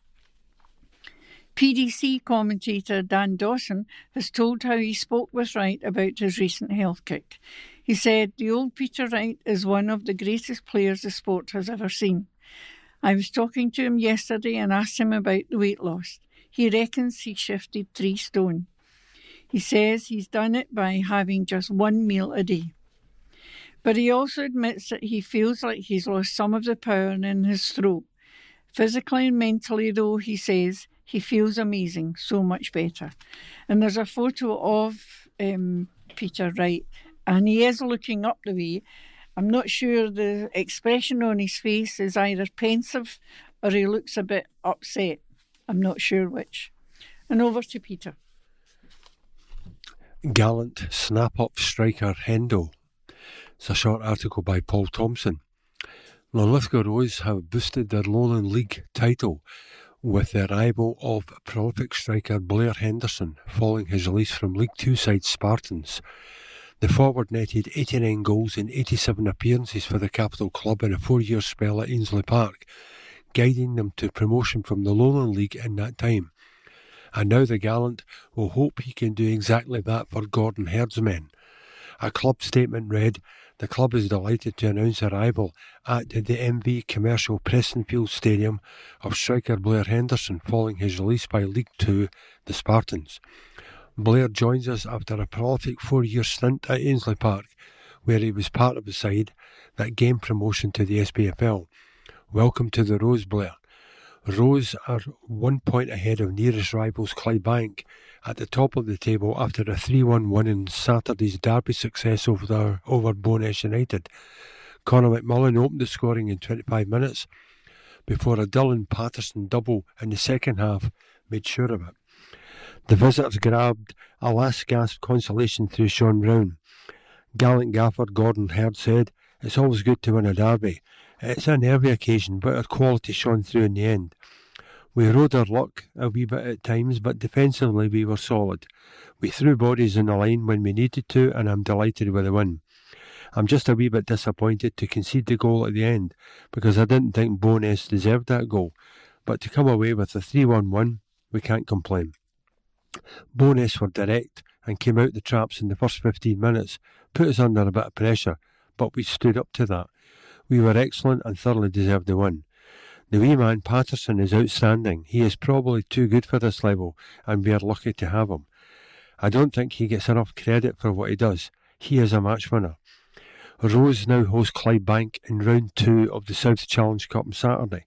E: PDC commentator Dan Dawson has told how he spoke with Wright about his recent health kick. He said, the old Peter Wright is one of the greatest players the sport has ever seen. I was talking to him yesterday and asked him about the weight loss. He reckons he shifted 3 stone. He says he's done it by having just 1 meal a day. But he also admits that he feels like he's lost some of the power in his throat. Physically and mentally, though, he says he feels amazing, so much better. And there's a photo of Peter Wright, and he is looking up the way. I'm not sure the expression on his face is either pensive or he looks a bit upset. I'm not sure which. And over to Peter.
D: Gallant snap-up striker Hendo. It's a short article by Paul Thompson. Linlithgow Rose have boosted their Lowland League title with the arrival of prolific striker Blair Henderson following his release from League Two side Spartans. The forward netted 89 goals in 87 appearances for the capital club in a 4-year spell at Ainsley Park, guiding them to promotion from the Lowland League in that time. And now the Gallant will hope he can do exactly that for Gordon Herdsmen. A club statement read, the club is delighted to announce arrival at the MV Commercial Prestonfield Stadium of striker Blair Henderson following his release by League Two, the Spartans. Blair joins us after a prolific 4-year stint at Ainsley Park, where he was part of the side that gained promotion to the SPFL. Welcome to the Rose, Blair. Rose are 1 point ahead of nearest rivals Clydebank at the top of the table after a 3-1 win in Saturday's derby success over Bowness United. Conor McMullen opened the scoring in 25 minutes before a Dylan Patterson double in the second half made sure of it. The visitors grabbed a last-gasp consolation through Sean Brown. Gallant gaffer Gordon Hurd said, "It's always good to win a derby. It's a nervy occasion, but our quality shone through in the end. We rode our luck a wee bit at times, but defensively we were solid. We threw bodies in the line when we needed to, and I'm delighted with the win. I'm just a wee bit disappointed to concede the goal at the end, because I didn't think Bowness deserved that goal. But to come away with a 3-1 win, we can't complain." Bowness were direct and came out the traps in the first 15 minutes, put us under a bit of pressure, but we stood up to that. We were excellent and thoroughly deserved the win. The wee man Patterson is outstanding. He is probably too good for this level, and we are lucky to have him. I don't think he gets enough credit for what he does. He is a match winner. Rose now hosts Clydebank in round 2 of the South Challenge Cup on Saturday,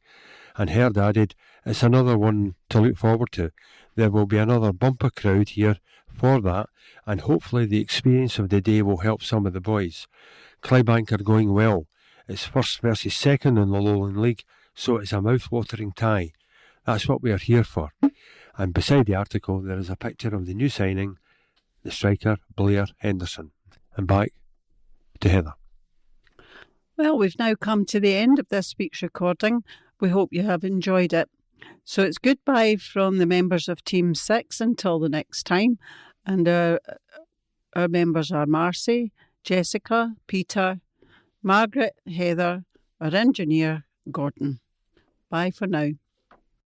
D: and Hurd added, "It's another one to look forward to. There will be another bumper crowd here for that, and hopefully the experience of the day will help some of the boys. Clydebank are going well. It's first versus second in the Lowland League, so it's a mouth-watering tie. That's what we are here for." And beside the article there is a picture of the new signing, the striker Blair Henderson. And back to Heather.
A: Well, we've now come to the end of this week's recording. We hope you have enjoyed it. So it's goodbye from the members of Team 6 until the next time. And our members are Marcy, Jessica, Peter, Margaret, Heather, our engineer, Gordon. Bye for now.